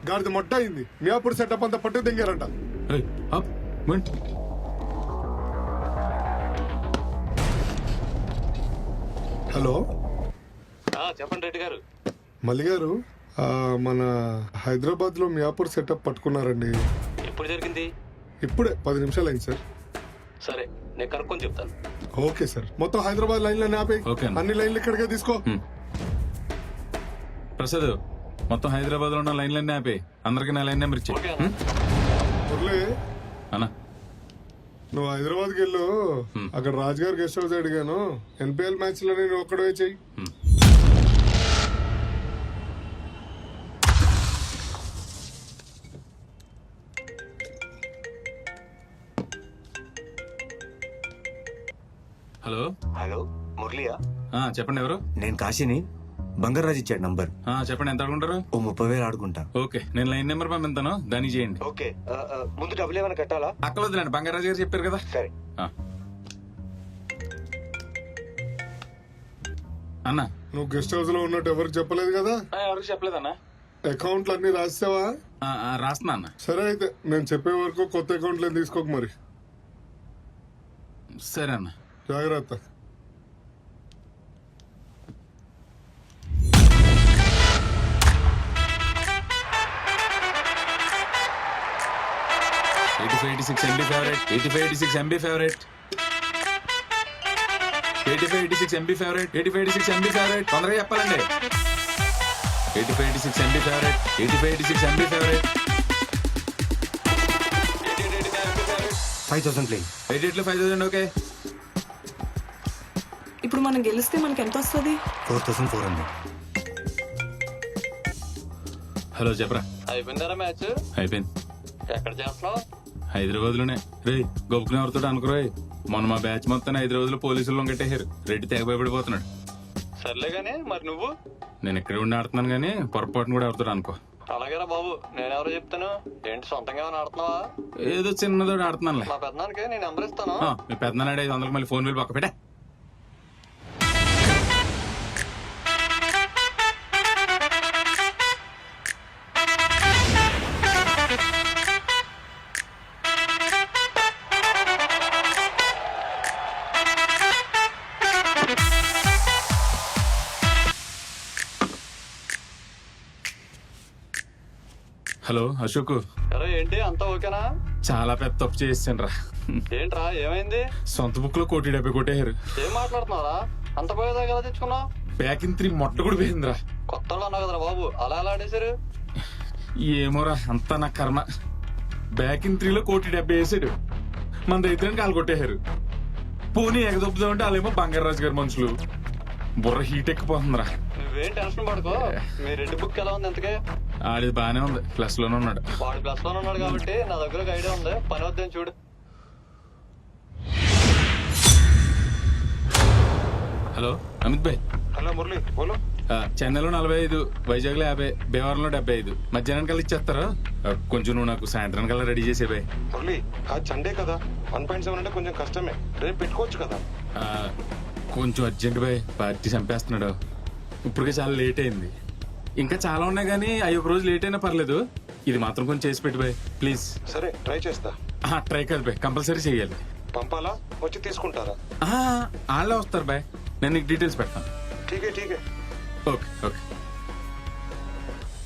I: గాడిద మొట్ట అయింది. మియాపూర్ సెటప్ అంతా పట్టు దింగారంట. హలో,
G: చెప్పండి రెడ్డి గారు.
I: మల్లి గారు, మన హైదరాబాద్ లో మియాపూర్ సెటప్ పట్టుకున్నారండి.
G: ఎప్పుడు జరిగింది?
I: ఇప్పుడే 10 నిమిషాలు అయింది సార్.
G: సరే, నేను కనుక్కొని చెప్తాను.
I: Okay sir. మొత్తం హైదరాబాద్ లైన్లన్నీ ఆపే.
M: ఓకే అన్న.
I: అన్ని లైన్లు ఇక్కడికే తీసుకో.
M: ప్రసాద్, మొత్తం హైదరాబాద్ లో ఉన్న లైన్లన్నీ ఆపే. అందరికి నా లైన్ నెంబర్ ఇచ్చే.
I: మురళి,
M: అన్నా
I: నువ్వు హైదరాబాద్కి వెళ్ళు. అక్కడ రాజుగారి గెస్ట్ హౌస్ అడిగాను. ఎన్పిఎల్ మ్యాచ్ లో నేను ఒక్కడే చెయ్యి.
M: హలో.
B: హలో, మురళియా?
M: చెప్పండి, ఎవరు?
B: నేను కాశీని. బంగారాజు ఇచ్చాడు నంబర్.
M: చెప్పండి, ఎంత అడుగుంటారు?
B: ఓ 30,000 ఆడుకుంటా.
M: ఓకే, నేను లైన్ నెంబర్ పంపిస్తాను, దాన్ని చేయండి.
B: ఓకే, ముందు డబ్బులు ఏమైనా కట్టాలా?
M: అక్కర్లేదులేండి, బంగారాజు గారు చెప్పారు కదా.
B: సరే.
M: అన్నా,
I: నువ్వు గెస్ట్ హౌస్ లో ఉన్నట్టు ఎవరికి చెప్పలేదు కదా?
M: ఎవరికి చెప్పలేదన్నా.
I: అకౌంట్లు అన్ని రాసావా?
M: రాస్తున్నా అన్న.
I: సరే, అయితే నేను చెప్పే వరకు కొత్త అకౌంట్లు ఏం తీసుకోక మరి.
M: సరే అన్న,
I: జాగ్రత్త.
M: MB favorite. 8586 MB favorite. 8586 MB favorite. 8586 MB favorite. తొందరగా చెప్పాలండి. 8586 MB favorite. 8586 MB favorite.
B: 5,000 please.
M: 88 5,000. Okay.
D: ఇప్పుడు మనం గెలిస్తే మనకి ఎంత వస్తుంది?
B: 4,400.
M: హలో, చెప్పరా.
G: అయిపోయిందరా మ్యాచ్?
M: అయిపోయింది.
G: ఎక్కడ చేస్తున్నావు?
M: హైదరాబాద్ లోనే రే గొప్పకుని ఎవరితో అనుకురాయి మొన్న మా బ్యాచ్ మొత్తం హైదరాబాద్ లో పోలీసులు కట్టేశారు. రెడ్డి తెగ భయపడిపోతున్నాడు.
G: సర్లే గానీ మరి నువ్వు?
M: నేను ఇక్కడ ఉండి ఆడుతున్నాను కానీ పొరపాటును కూడా ఎవరితో అనుకో.
G: అలాగేరా బాబు, నేనెవరో చెప్తాను. ఏంటి సొంతంగా ఏమైనా ఆడుతున్నావా?
M: ఏదో చిన్నదో ఆడుతున్నానులే.
G: మా పెద్దనానికి నేను నెంబర్ ఇస్తాను.
M: మీ పెద్దనాడు 500 మళ్ళీ ఫోన్ బిల్ పక్క పెట్టా. హలో అశోక్,
G: అరే ఏంటి అంతా ఓకేనా?
M: చాలా పెద్ద తప్పు చేసాను రా.
G: ఏంట్రా ఏమైంది?
M: సొంత బుక్ లో 1,70,00,000 కొట్టేశారు.
G: ఏం మాట్లాడుతున్నారా? అంత పోయేదాకా ఎలా తెచ్చుకున్నావు?
M: బ్యాక్ ఇన్ 3 మొట్ట కూడా పోయిందిరా.
G: కొత్త వాళ్ళు అన్నావు కదరా బాబు, అలా ఎలా ఆడేశారు?
M: ఏమోరా అంతా నా కర్మ. బ్యాక్ ఇన్ 3 లో 1,70,00,000 వేసాడు. మన దగ్గర కాలు కొట్టేశారు. పోనీ ఎగదొప్పుదామంటే వాళ్ళేమో బంగారాజు గారి మనుషులు. బుర్ర హీట్ ఎక్కిపోతుందిరా.
G: నువ్వేం టెన్షన్ పడుకో. మీ రెడ్డి బుక్ ఎలా ఉంది ఎంతకే?
M: ఆడిది బానే ఉంది, ప్లస్ లోనే ఉన్నాడు.
G: వాడు ప్లస్ లోనే ఉన్నాడు కాబట్టి నా దగ్గర ఒక ఐడియా ఉంది, పని వద్దని చూడు.
M: హలో అమిత్ భాయ్.
F: హలో మురళి బోలో.
M: చెన్నైలో 45, వైజాగ్ లో 50, భీమవరంలో 75. మధ్యాహ్నం కల్లా ఇచ్చేస్తారా? కొంచెం నువ్వు నాకు సాయంత్రం కల్లా రెడీ చేసే బాయ్.
F: మురళి అది సండే కదా, 1.7 అంటే కొంచెం కష్టమే. రేపు పెట్టుకోవచ్చు కదా.
M: కొంచెం అర్జెంట్ బాయ్, పార్టీ చంపేస్తున్నాడు. ఇప్పటికే చాలా లేట్ అయింది. ఇంకా చాలా ఉన్నాయి కానీ అవి ఒక రోజు లేట్ అయినా పర్లేదు. ఇది మాత్రం కొంచెం చేసి పెట్టి బాయ్ ప్లీజ్.
F: సరే ట్రై చేస్తా.
M: ట్రై కాదు బాయ్, కంపల్సరీ చేయాలి.
F: పంపాలా వచ్చి తీసుకుంటారా?
M: వాళ్ళే వస్తారు బాయ్, నేను నీకు డీటెయిల్స్ పెడతాను.
F: ఠీకే ఠీకే.
M: Okay okay.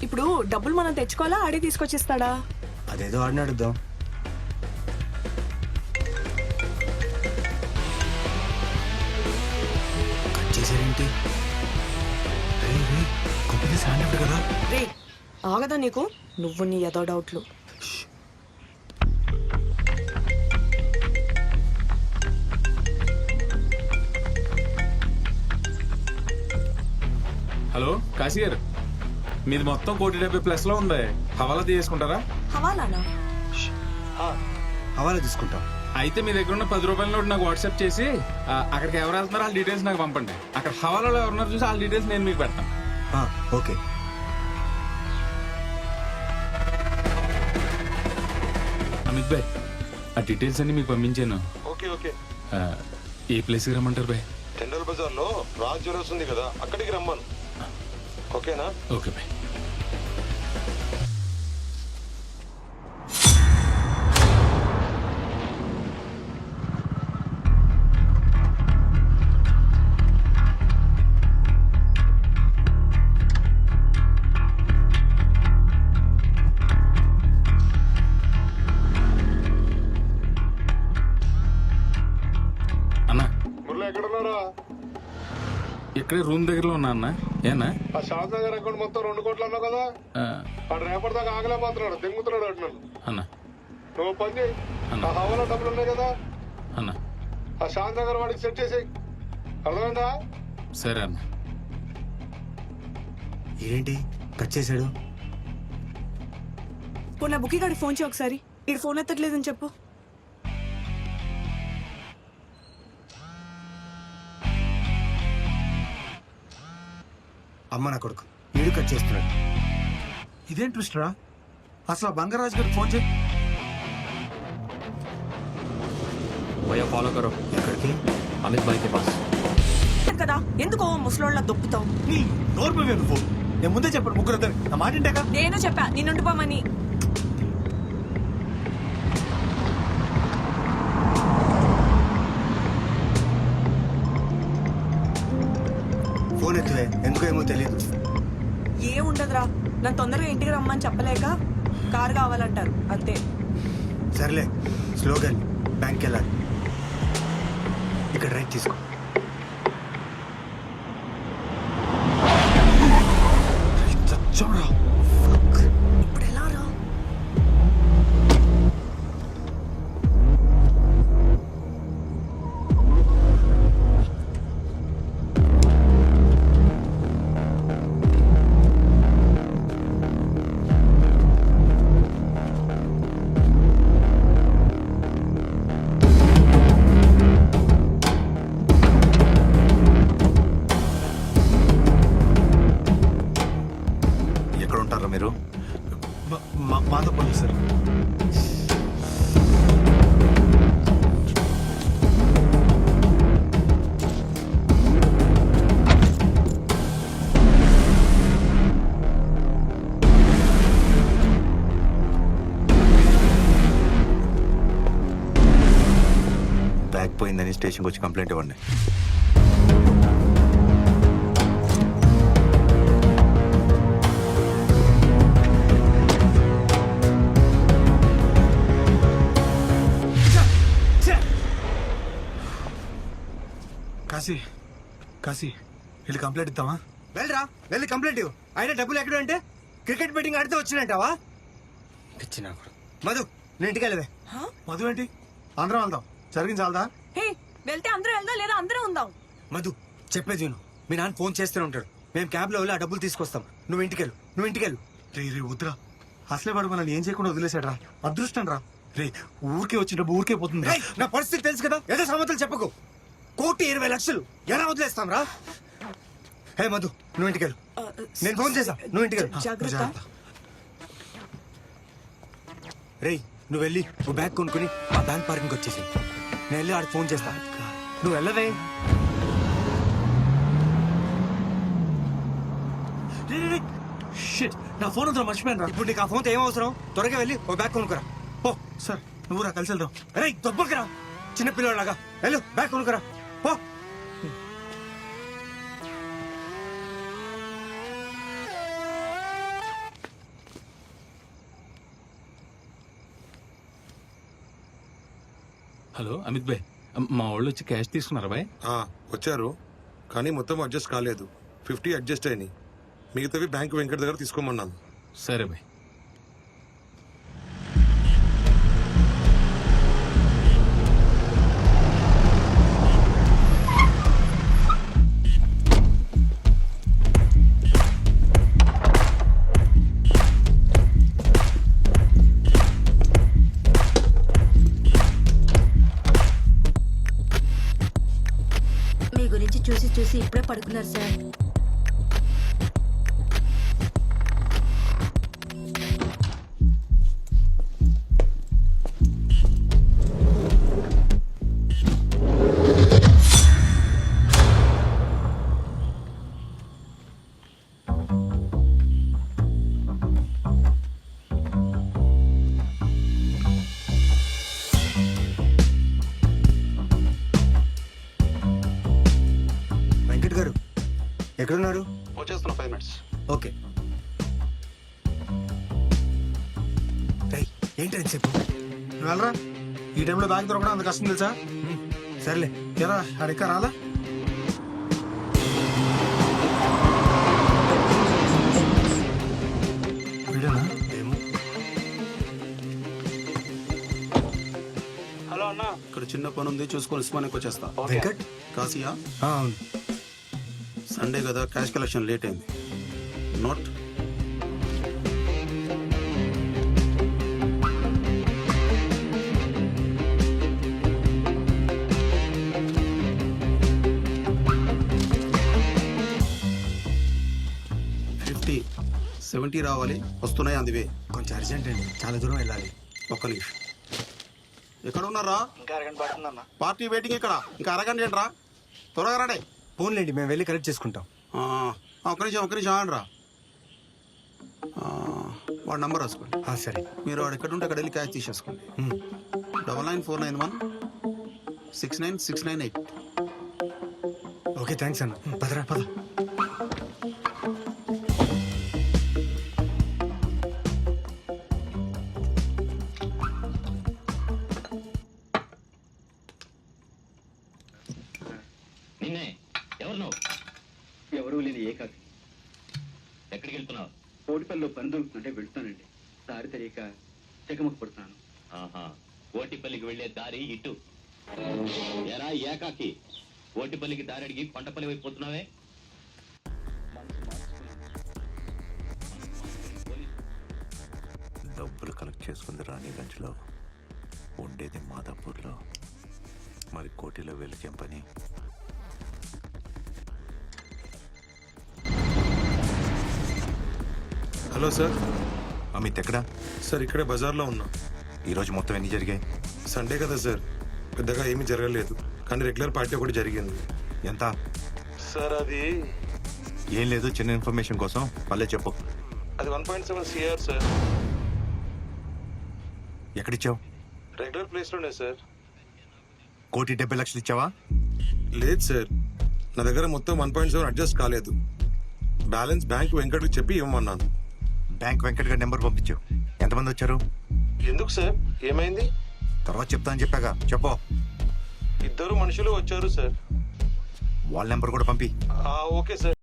D: ఇప్పుడు డబ్బులు మనం తెచ్చుకోవాలా, ఆడే తీసుకొచ్చిస్తాడా?
B: అదేదో ఆడిని అడుగుదాం. కట్ చేశారేంటి? కదా
D: రే ఆగదా నీకు? నువ్వు నీ ఏదో డౌట్లు.
M: హలో కాశీ గారు, మీది మొత్తం 1,70,00,000 లో ఉంది. హవాలా తీసుకుంటారా?
D: హవాలానా?
B: హవాలా తీసుకుంటాం.
M: అయితే మీ దగ్గర ఉన్న 10 రూపాయల నోటు నాకు వాట్సాప్ చేసి అక్కడికి ఎవరు వెళ్తున్నారో వాళ్ళ డీటెయిల్స్ నాకు పంపండి. అక్కడ హవాలాలో ఎవరున్నారు చూసి వాళ్ళ డీటెయిల్స్ నేను మీకు పెడతాను.
B: ఓకే.
M: అమిత్ భాయ్, ఆ డీటెయిల్స్ అన్ని మీకు పంపించాను.
F: Okay okay.
M: ఏ ప్లేస్కి రమ్మంటారు భాయ్?
F: టెండల్ బజార్ లో రాజ్ జ్యువెలర్స్ ఉంది కదా, అక్కడికి రమ్మను. ఓకేనా?
M: ఓకే భాయ్. ఇక్కడే రూమ్ దగ్గరలో ఉన్నా అన్న. ఏనా
I: ఆ షాద్ నగర్ అకౌంట్ మొత్తం 2 కోట్లు అన్నావు కదా, వాడు రేపటి దాకా ఆగలేకపోతున్నాడు, తెంగుతున్నాడు అంటున్నాను.
M: అన్న
I: నువ్వు పని చేయి, ఆ హవాలా డబ్బులు ఉన్నాయి కదా
M: అన్న,
I: ఆ షాద్ నగర్ వాడికి సెట్ చేసేయి. అర్థమైందా?
M: సరే అన్న.
B: ఏంటి కట్ చేశాడు?
D: పోనీ బుక్కి గారికి ఫోన్ చేయి ఒకసారి. ఇటు ఫోన్ ఎత్తట్లేదని చెప్పు.
B: అమ్మ నా కొడుకు వీడు కట్ చేస్తున్నాడు.
C: ఇదేం ట్విస్ట్ రా? అసలు బంగారాజు గారికి ఫోన్ చేయి.
H: ఫాలో కరో.
B: ఎక్కడికి?
H: అమిత్ భాయ్ కే పాస్.
D: కదా ఎందుకో ముసలోళ్ళ దొప్పుతావు.
C: నీ నోరు మీద ఫోన్. నేను ముందే చెప్పాను ముగ్గురు నా మాట ఇంటాక.
D: నేను చెప్పా నిన్నుండిపోమని.
B: ఫోన్ ఎత్తువే, ఎందుకో ఏమో తెలియదు.
D: ఏ ఉండదురా, నన్ను తొందరగా ఇంటికి రమ్మని చెప్పలేక కారు కావాలంటారు అంతే.
B: సర్లే స్లోగా బ్యాంక్కి వెళ్ళాలి. ఇక్కడ రైట్ తీసుకో.
D: ఇప్పుడు ఎలా రా?
L: ఎక్కడ ఉంటారా మీరు?
C: మాధవపల్లి సార్.
L: బ్యాగ్ పోయిందని స్టేషన్కి వచ్చి కంప్లైంట్ ఇవ్వండి.
C: కాశీ వెళ్ళి కంప్లైంట్ ఇద్దామా?
B: వెళ్ళరా, వెళ్ళి కంప్లైంట్ ఇవ్వు. అయినా డబ్బులు ఎక్కడ అంటే క్రికెట్ బెట్టింగ్ ఆడితే వచ్చినట్టావా? ఇచ్చినా మధు, నేను ఇంటికి వెళ్ళవే.
C: మధు ఏంటి? అందరం వెళ్దాం. జరిగింది చాలదా?
D: హే, వెళ్తే అందరూ వెళ్దాం లేదా అందరూ ఉందాం.
B: మధు చెప్పేది విను. మీ నాన్న ఫోన్ చేస్తూనే ఉంటాడు. మేము క్యాబ్ లో వెళ్ళి ఆ డబ్బులు తీసుకొస్తాం. నువ్వు ఇంటికెళ్ళు.
C: రే వద్దురా. అసలే వాడు మనల్ని ఏం చేయకుండా వదిలేశాడు రా. అదృష్టం రా. రే ఊరికే వచ్చిన డబ్బు ఊరికే పోతుంది.
B: రేయ్, నా పరిస్థితి తెలుసు కదా, ఏదో సమతలు చెప్పకు. 1,20,00,000 ఎలా వదిలేస్తాం రా? హే మధు, నువ్వు ఇంటికెళ్ళు. నేను ఫోన్ చేసా, నువ్వు ఇంటికెళ్ళు.
D: జాగ్రత్త.
B: రేయ్, నువ్వు వెళ్ళి నువ్వు బ్యాగ్ కొనుక్కుని ఆ బ్యాంక్ పార్కింగ్ వచ్చేసి నేను వెళ్ళి ఆడికి ఫోన్ చేస్తా. నువ్వు వెళ్ళవే.
C: నా ఫోన్ అంతా మర్చిపోయాను రా.
B: ఇప్పుడు నీకు ఆ ఫోన్తో ఏం అవసరం? త్వరగా వెళ్ళి ఓ బ్యాగ్ కొనుక్కురా పో.
C: సార్ నువ్వు రా, కలిసి వెళ్దాం.
B: రేయ్ దొబ్బకురా, చిన్న పిల్లవాళ్ళగా వెళ్ళు, బ్యాగ్ కొనుక్కురా పో.
M: హలో అమిత్ భాయ్, మా వాళ్ళు వచ్చి క్యాష్ తీసుకున్నారా బాయ్?
N: వచ్చారు, కానీ మొత్తం అడ్జస్ట్ కాలేదు. 50 అడ్జస్ట్ అయినాయి. మిగతావి బ్యాంక్ వెంకట్ దగ్గర తీసుకోమన్నాను.
M: సరే బాయ్.
J: మీ గురించి చూసి ఇప్పుడే పడుకున్నారు సార్.
B: వెంకట్ గారు ఎక్కడున్నారు?
N: వచ్చేస్తున్నా 5 minutes.
B: ఓకే. రేయ్, ఏంటి చెప్పు.
C: నువ్వు వెళ్ళరా. ఈ టైంలో బ్యాగ్ దొరకడం అంత కష్టం తెలుసా?
B: సర్లే.
C: ఎరా అడిక్క రాలా? వీడేనా?
B: ఏమో.
G: హలో అన్న,
N: ఇక్కడ చిన్న పని ఉంది, చూసుకొని ఉస్మానికి వచ్చేస్తా.
B: వెంకట్?
N: కాశీయా?
B: అవును.
N: సండే కదా, క్యాష్ కలెక్షన్ లేట్ అయింది. నోట్. $70 రావాలి, వస్తున్నాయి అందువే.
B: కొంచెం అర్జెంట్ అండి, చాలా దూరం వెళ్ళాలి.
N: ఒక్క నిమిషం. ఎక్కడ ఉన్నారా?
C: ఇంకా అరగంట పడుతుందన్న.
N: పార్టీ వెయిటింగ్ ఇక్కడ. ఇంకా అరగంట ఏంట్రా, త్వరగా రాడే.
B: ఫోన్లేండి, మేము వెళ్ళి కలెక్ట్ చేసుకుంటాం.
N: ఒక్క నిమిషం ఆగండిరా. వాడి నంబర్ రాసుకోండి.
B: సరే.
N: మీరు వాడు ఎక్కడ ఉంటే అక్కడ వెళ్ళి క్యాష్ తీసేసుకోండి. 99491 69698.
B: ఓకే, థ్యాంక్స్ అన్న. పదరా పద.
H: నిన్నే ఎవరు నువ్వు?
O: ఎవరూ లేని ఏకాకి.
H: ఎక్కడికి వెళ్తున్నావు?
O: కోటిపల్లిలో పని దొరుకుతుంటే వెళ్తానండి. దారి తెలియక చెకముఖ పడుతున్నాను.
H: ఆహా, ఓటిపల్లికి వెళ్లే దారి ఇటు. ఎరా ఏకాకి, ఓటిపల్లికి దారి అడిగి కొండపల్లి వైపు పోతున్నావే?
L: డబ్బులు కలెక్ట్ చేసుకుంది రాణిగంజ్లో, ఉండేది మాదాపూర్లో. మరి కోటిలో వెళ్ళకేం పని?
N: Hello sir.
L: అమిత్ ఎక్కడా?
N: సార్ ఇక్కడే బజార్లో ఉన్నా.
L: ఈరోజు మొత్తం ఎన్ని జరిగాయి?
N: సండే కదా సార్, పెద్దగా ఏమీ జరగలేదు, కానీ రెగ్యులర్ పార్టీ ఒకటి జరిగింది.
L: ఎంత?
N: సార్ అది
L: ఏం లేదు, చిన్న ఇన్ఫర్మేషన్ కోసం పల్లె చెప్పు.
N: అది 1.7 CR సార్.
L: ఎక్కడిచ్చావు?
N: రెగ్యులర్ ప్లేస్లోనే సార్.
L: 1,70,00,000 ఇచ్చావా?
N: లేదు సార్, నా దగ్గర మొత్తం 1.7 అడ్జస్ట్ కాలేదు. బ్యాలెన్స్ బ్యాంక్ వెంకట్కి చెప్పి ఇవ్వమన్నాను.
L: బ్యాంక్ వెంకట్ గారి నెంబర్ పంపించు. ఎంతమంది వచ్చారు?
N: ఎందుకు సార్, ఏమైంది?
L: తర్వాత చెప్తాను చెప్పాగా, చెప్పు.
N: 2 మనుషులు వచ్చారు సార్.
L: వాళ్ళ నెంబర్ కూడా పంపి.
N: Okay sir.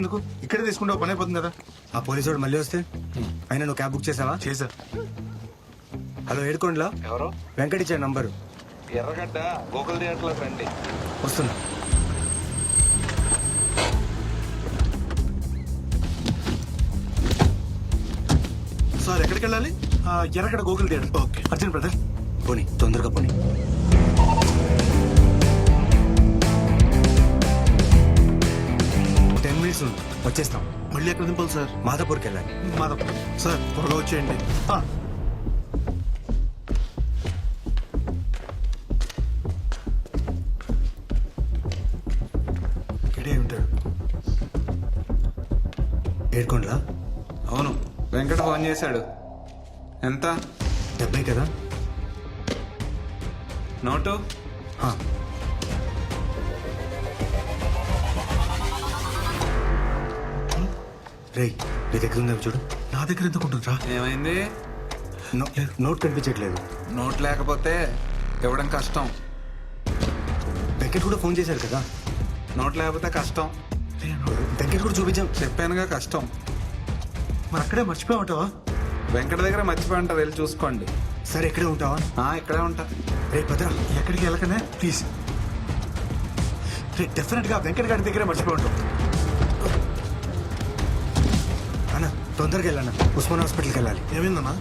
C: ఎందుకు ఇక్కడే తీసుకుంటే పని అయిపోతుంది కదా.
B: ఆ పోలీసు వాడు మళ్ళీ వస్తే అయినా నువ్వు క్యాబ్ బుక్ చేసావా?
C: చేసా.
B: హలో ఏడుకోండిలా,
G: ఎవరు?
B: వెంకట్ ఇచ్చాడు నంబరు.
G: ఎర్రగడ్డ గోకుల్ థియేటర్లో రండి.
B: వస్తున్నా.
C: సార్ ఎక్కడికి వెళ్ళాలి? ఎర్రగడ్డ Gokul theatre. Okay Arjun brother.
B: పోనీ తొందరగా పోనీ. వచ్చేస్తాం.
C: మళ్ళీ ఎక్కడ దింపాలి సార్?
B: మాదాపూర్కి వెళ్ళాలి.
C: మాధవ్ సార్ త్వరగా వచ్చేయండి. ఇక్కడే ఉంటాడు.
B: ఏడుకోండిలా.
M: అవును, వెంకట ఫోన్ చేశాడు. ఎంత?
B: 70 కదా.
M: నోటు?
B: రే, నీ దగ్గర ఉందా చూడు.
C: నా దగ్గర ఎందుకు ఉంటుందిరా?
M: ఏమైంది?
B: నోట్ కనిపించట్లేదు.
M: నోట్ లేకపోతే ఇవ్వడం కష్టం.
B: వెంకట్ కూడా ఫోన్ చేశారు కదా.
M: నోట్ లేకపోతే కష్టం.
B: వెంకట్ కూడా చూపించాం.
M: చెప్పానుగా కష్టం.
C: మరి అక్కడే మర్చిపోయామంటావా?
M: వెంకట దగ్గర మర్చిపోయి ఉంటారు, వెళ్ళి చూసుకోండి.
B: సరే ఇక్కడే ఉంటావా?
M: ఇక్కడే ఉంటా.
C: రే భద్ర, ఎక్కడికి వెళ్ళకనే ప్లీజ్. రే డెఫినెట్ గా వెంకట్ గారి దగ్గరే మర్చిపోయి ఉంటాం.
B: అన్న తొందరగా వెళ్ళాను, ఉస్మాన్ హాస్పిటల్కి వెళ్ళాలి.
C: ఏమైందన్నా?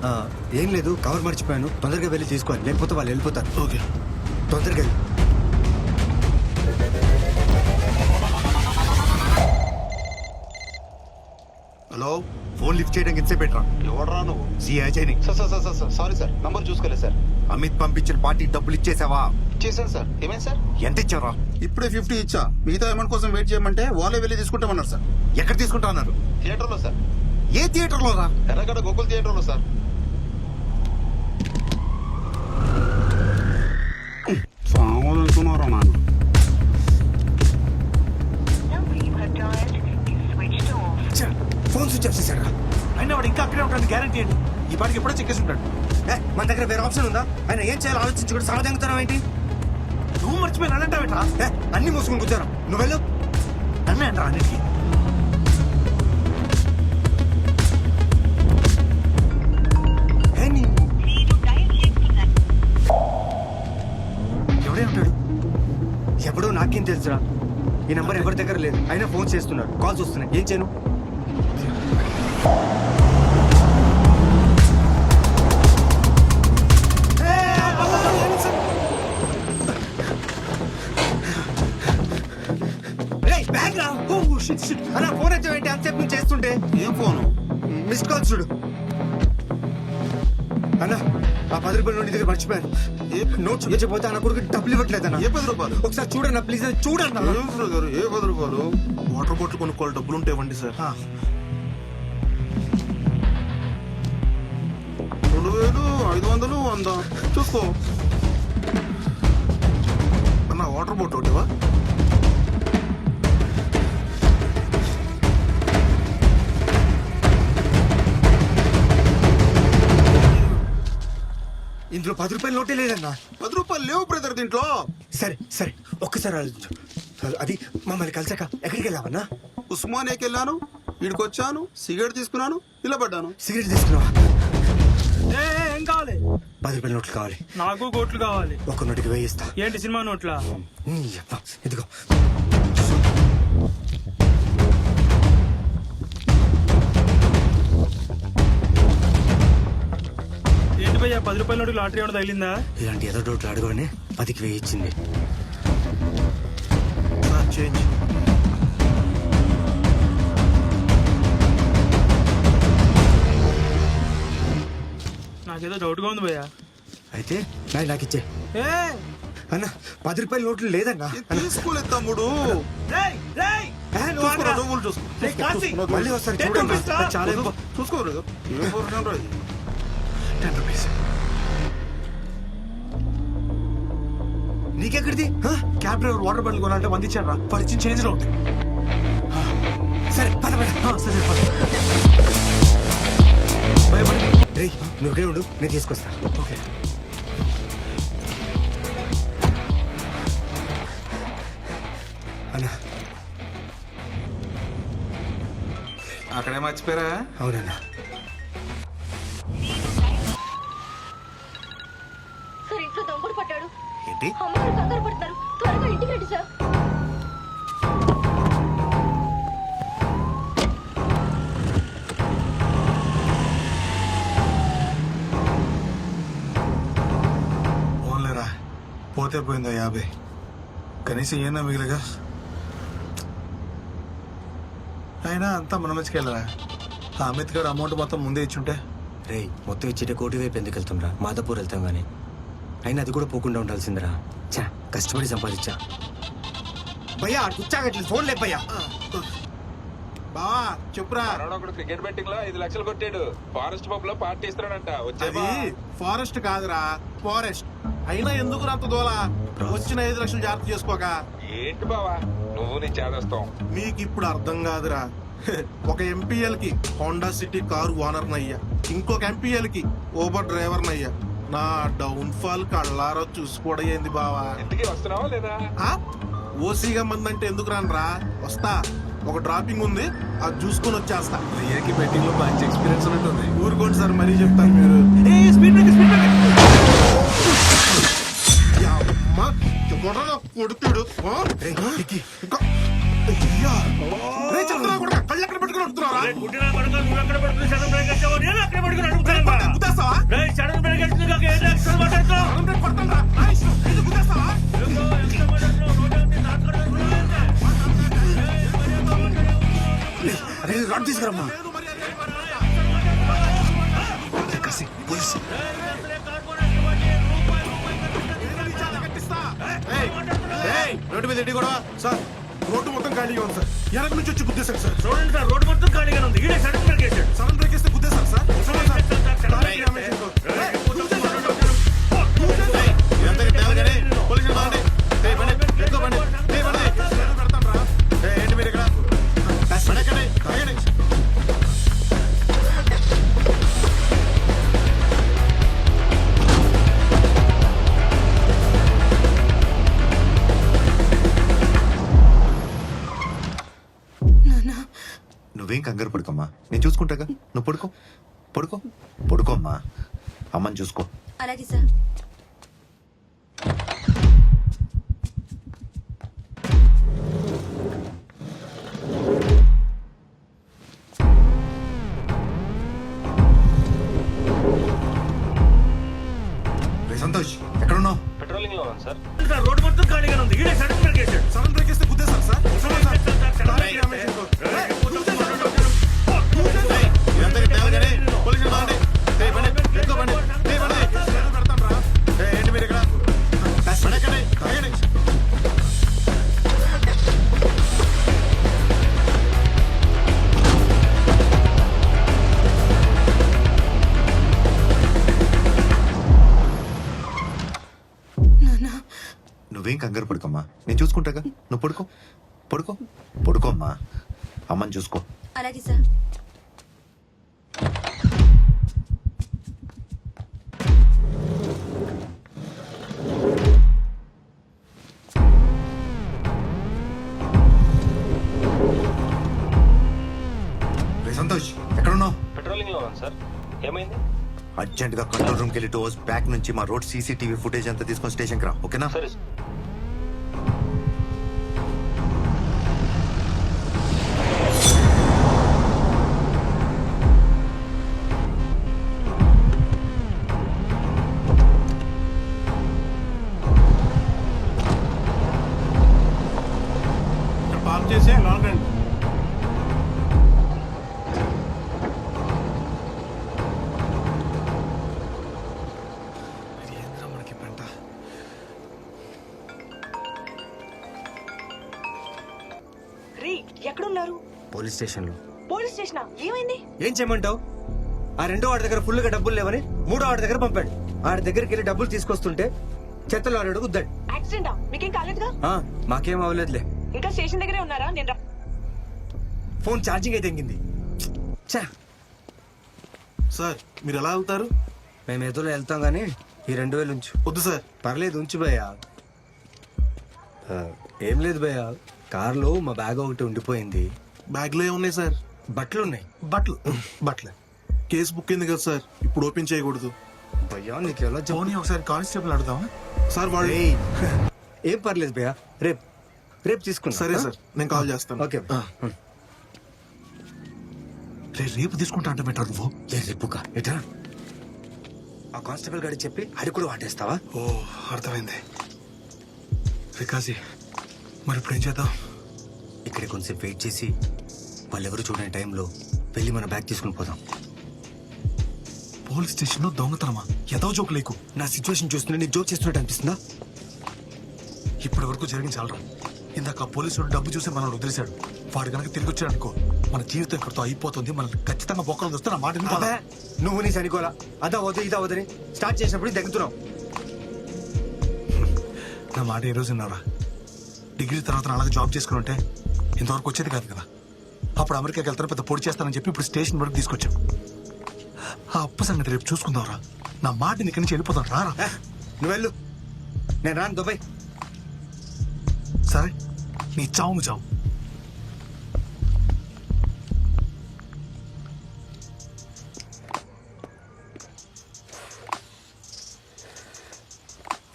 B: ఏం లేదు, కవర్ మర్చిపోయాను. తొందరగా వెళ్ళి తీసుకోవాలి, లేకపోతే వాళ్ళు వెళ్ళిపోతారు.
C: ఓకే
B: తొందరగా వెళ్ళి.
L: హలో, ఫోన్ లిఫ్ట్ చేయడానికి ఎంతసేపు పెట్టరా?
G: ఎవడరా నువ్వు?
L: సిఐని.
G: సార్ సారీ సార్, నంబర్ చూసుకోలేదు సార్.
L: అమిత్ పంపించిన పార్టీ డబ్బులు ఇచ్చేసావా?
G: చేశాను సార్. ఏమైంది సార్?
L: ఎంత ఇచ్చారా?
N: ఇప్పుడే 50 ఇచ్చా, మిగతా అమౌంట్ కోసం వెయిట్ చేయమంటే వాళ్ళే వెళ్ళి తీసుకుంటామన్నారు సార్.
L: ఎక్కడ తీసుకుంటా అన్నారు?
G: థియేటర్లో సార్.
L: ఏ థియేటర్ లో రా?
G: ఎర్రగడ్డ గోకుల్ థియేటర్లో సార్.
N: అనుకున్నారా నాన్న?
B: ఫోన్ స్విచ్ ఆఫ్ చేశాడు.
C: అయినా వాడు ఇంకా అక్కడే ఉంటాడు గ్యారంటీ అండి. ఈ పాటికి ఎప్పుడో చెక్కేసి ఉంటాడు.
B: మన దగ్గర వేరే ఆప్షన్ ఉందా? ఆయన ఏం చేయాలో ఆలోచించి కూడా సమాధానం ఏంటి?
C: నువ్వు మర్చిపోయినా అంటావేట్రా?
B: అన్ని మూసుకుని కూర్చోరా. నువ్వు వెళ్ళు.
C: నన్నే అంటారా అన్నిటికీ?
B: ఎవడే ఉంటాడు? ఎప్పుడో నాకేం తెలుసురా. ఈ నంబర్ ఎవరి దగ్గర లేదు, అయినా ఫోన్ చేస్తున్నారు, కాల్స్ వస్తున్నాయి. ఏం చేయను? అలా ఫోన్ అయితే అంతసేపు నుంచి చేస్తుంటే.
N: ఏం ఫోను?
B: మిస్డ్ కాల్స్ చూడు అన్న. ఆ 10 రూపాయలు నోటి దగ్గర మర్చిపోయాను. నోట్ చూపించకపోతే అన్న కొడుకు డబ్బులు ఇవ్వట్లేదన్న.
N: ఏ 10 రూపాయలు?
B: ఒకసారి చూడన్న ప్లీజ్, చూడన్న.
N: ఏ 10 రూపాయలు?
C: వాటర్ బాటిల్ కొనుక్కోవాలి, డబ్బులు ఉంటే ఇవ్వండి సార్.
N: 2,500 100 చూసుకో
C: అన్న. వాటర్ బాటిల్ ఒకటివా?
B: ఇందులో 10 రూపాయల నోటే లేదన్నా.
N: 10 రూపాయలు లేవు బ్రదర్ దీంట్లో.
B: సరే సరే, ఒక్కసారి ఆలోచించు. అది మమ్మల్ని కలిసాక ఎక్కడికి వెళ్ళావన్నా?
N: ఉస్మానియాకి వెళ్ళాను, వీడికి వచ్చాను, సిగరెట్ తీసుకున్నాను, నిలబడ్డాను.
B: సిగరెట్ తీసుకున్నావా?
C: ఏం కావాలి?
B: 10 రూపాయల నోట్లు కావాలి
C: నాకు. కోట్లు కావాలి.
B: ఒక నోటికి 1000 ఇస్తా.
C: ఏంటి సినిమా నోట్లా?
B: ఇదిగో.
P: రూపాయల నోటి లాటరీ ఏమైనా తగిలిందా?
B: ఇలాంటి ఏదో డౌట్ అడగనే 10కి 1000 ఇచ్చింది.
P: నాకేదో డౌట్ గా ఉంది భయ్యా.
B: అయితే నాకు ఇచ్చే అన్న 10 రూపాయల నోట్లు లేదన్నా.
C: తీసుకోలేదు తమ్ముడు.
B: మళ్ళీ వస్తాను చూడండి. చాలా
C: చూసుకోరు.
B: 10 రూపీస్ నీకెక్కడిది?
C: క్యాబ్ డ్రైవర్ వాటర్ బాటిల్ కొనాలంటే 100 ఇచ్చాను రా. పరిచయం చేంజ్ లో ఉంది.
B: సరే పద పద.
C: సరే
B: రేయ్ నువ్వే ఉండు, నేను తీసుకొస్తా.
C: ఓకే.
B: అన్నా
A: అక్కడే మర్చిపోయారా?
B: అవునన్నా.
K: సార్ ఇంట్లో దొంగడు పట్టాడు.
B: ఏంటి?
K: అమ్మగారు కంగారు పడతారు. త్వరగా ఇంటికి రండి సార్.
C: ఓన్లేరా పోతే పోయిందా 50. కనీసం ఏనా మిగిలిగా. అయినా అంతా మన మంచికి వెళ్ళరా. ఆ అమిత్ గారు అమౌంట్ మొత్తం ముందే ఇచ్చుంటే.
B: రేయ్ మొత్తం ఇచ్చేటే కోటి వైపు ఎందుకు వెళ్తాంరా? మాదాపూర్ వెళ్తాం కానీ. అయినా అది కూడా పోకుండా ఉండాల్సిందిరా. చా కష్టపడి సంపాదించా. భయ్యా కూర్చాగట్లేదు, ఫోన్ లే భయ్యా.
C: బావా చెప్పురా.
G: ఒకడు క్రికెట్ బెట్టింగ్ లో 5 లక్షలు కొట్టాడు. ఫారెస్ట్ పబ్ లో పార్టీ ఇస్తాడంట.
C: అది ఫారెస్ట్ కాదురా, ఫారెస్ట్. అయినా ఎందుకు అంత దోలా? వచ్చిన 5 లక్షలు జాగ్రత్త చేసుకోక.
G: ఏంటి బావా నువ్వు నీ చేదస్తాం.
C: మీకు ఇప్పుడు అర్థం కాదురా. ఒక ఎంపీఎల్ కి హోండా సిటీ కారు ఓనర్ నయ్యా, ఇంకొక ఎంపీఎల్ కి ఓబర్ డ్రైవర్ నయ్యా. నా డౌన్ ఫాల్ కళ్ళారో చూసుకోవడం ఏంది బావా?
G: ఇంటికి వస్తున్నావా లేదా?
C: ఓసీగా మంది అంటే ఎందుకు రానరా? వస్తా. ఒక డ్రాపింగ్ ఉంది, అది చూసుకొని వచ్చేస్తా. రియర్కి బెట్టింగ్ లో మంచి ఎక్స్పీరియన్స్ ఉన్నట్టుంది. ఊరుకోండి సార్, మరీ చెప్తాను మీరు. కొడుతుడు కళ్ళెక్కడ పెట్టుకుని వస్తున్నారా?
B: రాడ్ తీసుకురమ్మా.
C: రోడ్డు మీద ఎడ్డి కూడా సార్. రోడ్డు మొత్తం ఖాళీగా ఉంది సార్. వెనక నుంచి వచ్చి గుద్దేశారు సార్.
P: చూడండి సార్, రోడ్డు మొత్తం ఖాళీగా ఉంది. ఈడే సడన్ బ్రేక్ వేసాడు.
C: సడన్ బ్రేక్ వేస్తే గుద్దేశారు సార్. చూడండి సార్. ఏంటి మీరు ఇక్కడ?
L: నువ్వేం కంగారు పడుకోమ్మా, నేను చూసుకుంటాగా. నువ్వు పడుకో పడుకో పడుకో అమ్మా. అమ్మని చూసుకో.
J: అలాగే సార్.
L: సంతోష్ ఎక్కడున్నావు?
G: పెట్రోలింగ్ లో ఉంది సార్.
P: రోడ్డు మొత్తం ఖాళీగా ఉంది. ఈడే సడన్ బ్రేక్ వేసాడు.
C: సడన్ బ్రేక్ వేస్తే గుద్దేశారు సార్. ఏంటి మీరు ఇక్కడ?
L: నువ్వేం కంగారు పడుకోమ్మా, నేను చూసుకుంటాగా. నువ్వు పడుకో పడుకో పడుకో అమ్మా. అమ్మని చూసుకో.
J: అలాగే సార్.
L: సంతోష్ ఎక్కడున్నావు?
G: పెట్రోలింగ్ లో ఉంది సార్. ఏమైంది?
L: అర్జెంట్ గా కంట్రోల్ రూమ్ కి వెళ్ళి 2 hours బ్యాక్ నుంచి మా రోడ్ సీసీటీవీ ఫుటేజ్ అంతా తీసుకొని స్టేషన్ కి రా. ఓకేనా?
G: సరే.
B: పోలీస్ స్టేషన్లో.
D: పోలీస్ స్టేషన్ ఏమైంది?
B: ఏం చేయమంటావు? ఆ రెండో వాడి దగ్గర ఫుల్గా డబ్బులు లేవని మూడో వాడి దగ్గర పంపాడు. ఆడి దగ్గరికి వెళ్ళి డబ్బులు తీసుకొస్తుంటే చెత్తలో ఆడాడు గుద్దాడు.
D: యాక్సిడెంటా? మీకేం కాలేదుగా?
B: మాకేం అవ్వలేదులే.
D: ఇంకా స్టేషన్ దగ్గరే ఉన్నారా? నేను
B: ఫోన్ ఛార్జింగ్ అయితే ఎంగింది.
C: సార్ మీరు ఎలా వెళ్తారు?
B: మేము ఎదురు వెళ్తాం కానీ ఈ 2000 ఉంచు.
C: వద్దు సార్.
B: పర్లేదు ఉంచు భయ్యా. ఏం లేదు భయ్యా, కార్లో మా బ్యాగ్ ఒకటి ఉండిపోయింది.
C: బ్యాగ్లో ఏమున్నాయి సార్?
B: బట్టలు ఉన్నాయి.
C: బట్టలు కేసు బుక్ అయింది కదా సార్, ఇప్పుడు ఓపెన్ చేయకూడదు.
B: భయ్యా నీకు ఎలా
C: పోనీ ఒకసారి కానిస్టేబుల్ అడుగుదామా సార్? వాళ్ళు
B: ఏం పర్లేదు భయ్యా, రేపు తీసుకున్నా.
C: సరే సార్, నేను కాల్ చేస్తాను.
B: ఓకే.
C: రేపు తీసుకుంటా అంటే బెటర్ నువ్వు.
B: రేపుగా ఎట్రా? ఆ కానిస్టేబుల్ గారికి చెప్పి అడి కూడా వాటేస్తావా?
C: ఓ అర్థమైంది. వికాసి మరి ఇప్పుడు ఏం చేద్దాం?
B: ఇక్కడ కొంచెం వెయిట్ చేసి వాళ్ళెవరు చూడని టైంలో వెళ్ళి మన బ్యాగ్ తీసుకుని పోదాం.
C: పోలీస్ స్టేషన్ లో దొంగతనమా? ఏదో జోక్ లేకు.
B: నా సిచ్యువేషన్ చూస్తుంటే నీకు జోక్ చేస్తున్నట్టు అనిపిస్తుందా?
C: ఇప్పటి వరకు జరిగింది చాలరా. ఇందాక పోలీసుడు డబ్బు చూసి మనల్ని వదిలేశాడు. వాడు కనుక తిరిగి వచ్చాడు అనుకో, మన జీవితం ఇక్కడితో అయిపోతుంది. మనల్ని ఖచ్చితంగా బొక్కలు వస్తే నా మాట వినుకోవాలా?
B: నువ్వు నీ సరికోలా అదా వద్దు ఇదా వద్దని స్టార్ట్ చేసినప్పుడు దగ్గుతున్నావు.
C: నా మాట ఏ రోజు విన్నారా? డిగ్రీ తర్వాత అలాగే జాబ్ చేసుకుని ఉంటే ఇంతవరకు వచ్చేది కాదు కదా. అప్పుడు అమెరికాకి వెళ్తాను, పెద్ద పొడి చేస్తానని చెప్పి ఇప్పుడు స్టేషన్ వరకు తీసుకొచ్చాం. ఆ అప్పు సంగతి రేపు చూసుకుందాంరా. నా మాట ఇక్కడి నుంచి వెళ్ళిపోతాం. రారా
B: నువ్వు వెళ్ళు, నేను రాను దుబాయ్.
C: సరే నీ చావు నువ్వు చావు.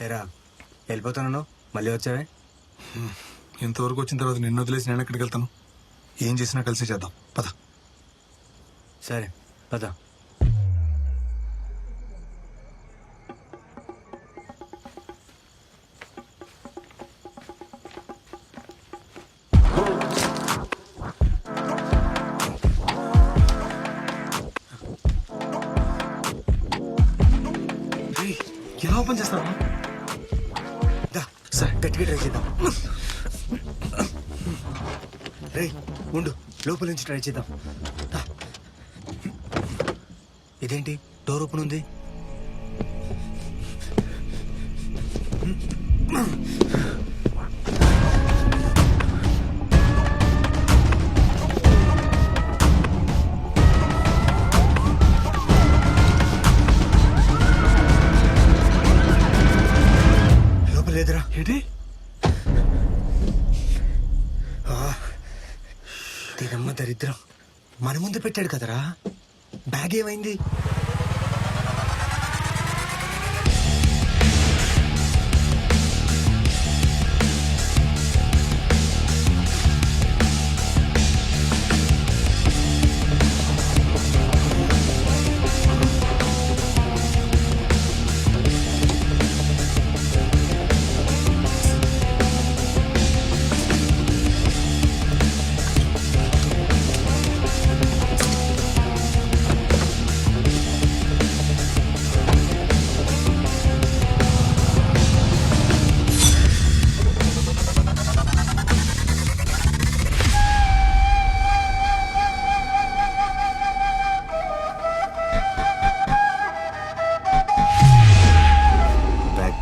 B: ఏరా వెళ్ళిపోతాను, మళ్ళీ వచ్చావే.
C: ఇంతవరకు వచ్చిన తర్వాత నిన్ను వదిలేసి నేను ఎక్కడికి వెళ్తాను? ఏం చేసినా కలిసి చేద్దాం, పద.
B: సరే పద.
C: ఎలా ఓపెన్ చేస్తావా?
B: సరే గట్టిగా ట్రై చేద్దాం. రే ఉండు, లోపల నుంచి ట్రై చేద్దాం. ఇదేంటి డోర్ ఓపెన్ ఉంది? లోపల లేదురా.
C: ఏంటి?
B: దీనమ్మ దరిద్రం, మన ముందు పెట్టాడు కదరా. బ్యాగ్ ఏమైంది?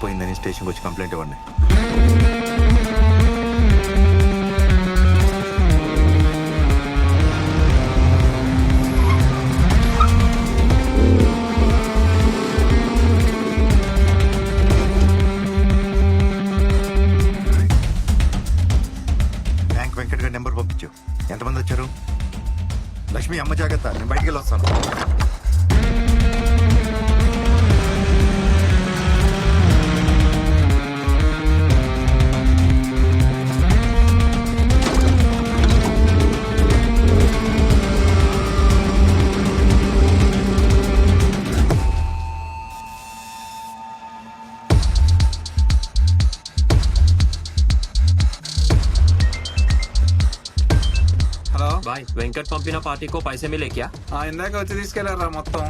L: పోయిందని స్టేషన్కి వచ్చి కంప్లైంట్ ఇవ్వండి. బ్యాంక్ వెంకట్ గారి నెంబర్ పంపించు. ఎంతమంది వచ్చారు? లక్ష్మి అమ్మ జాగ్రత్త, నేను బయటికి వెళ్ళి వస్తాను.
Q: भाई वेंकट पंपिना पार्टी को पैसे मिले क्या?
M: ఇందాక వచ్చి తీసుకెళ్లారా మొత్తం.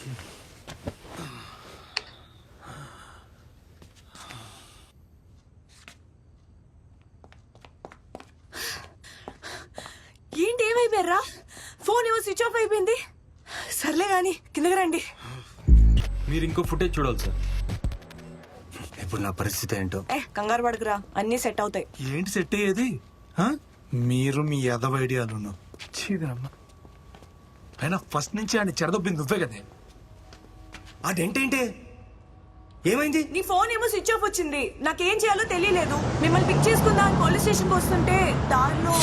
D: ఏంటి ఏమైపోయారా? ఫోన్ ఏమో స్విచ్ ఆఫ్ అయిపోయింది. సర్లే గాని కిందకి రండి.
Q: మీరు ఇంకో ఫుటేజ్ చూడాలి సార్.
B: ఇప్పుడు నా పరిస్థితి ఏంటో.
D: కంగారు పడకురా, అన్నీ సెట్ అవుతాయి.
C: ఏంటి సెట్ అయ్యేది? మీరు మీ ఎదవ ఐడియాలు చీదనమ్మా. అయినా ఫస్ట్ నుంచి ఆయన చెడదొబ్బింది నువ్వే కదే.
B: అదేంటేంటే ఏమైంది?
D: నీ ఫోన్ ఏమో స్విచ్ ఆఫ్ వచ్చింది. నాకేం చేయాలో తెలియలేదు. మిమ్మల్ని పిక్ చేసుకుందా అని పోలీస్ స్టేషన్కి వస్తుంటే దారిలో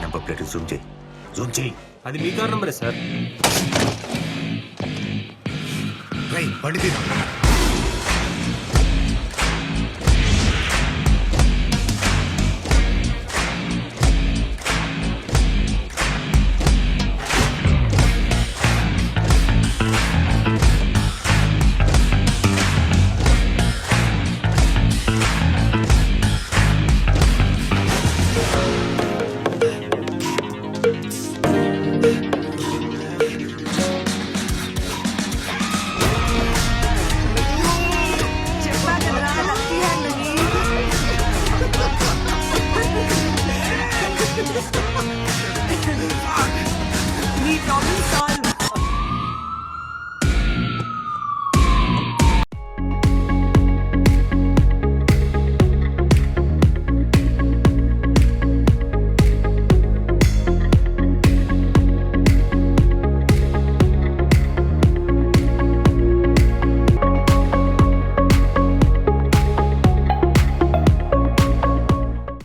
L: నెంబర్ ప్లేట్ జూమ్ చేయి, జూమ్ చేయి.
Q: అది మీ కార్ నంబరే సార్.
B: బండి తీరా.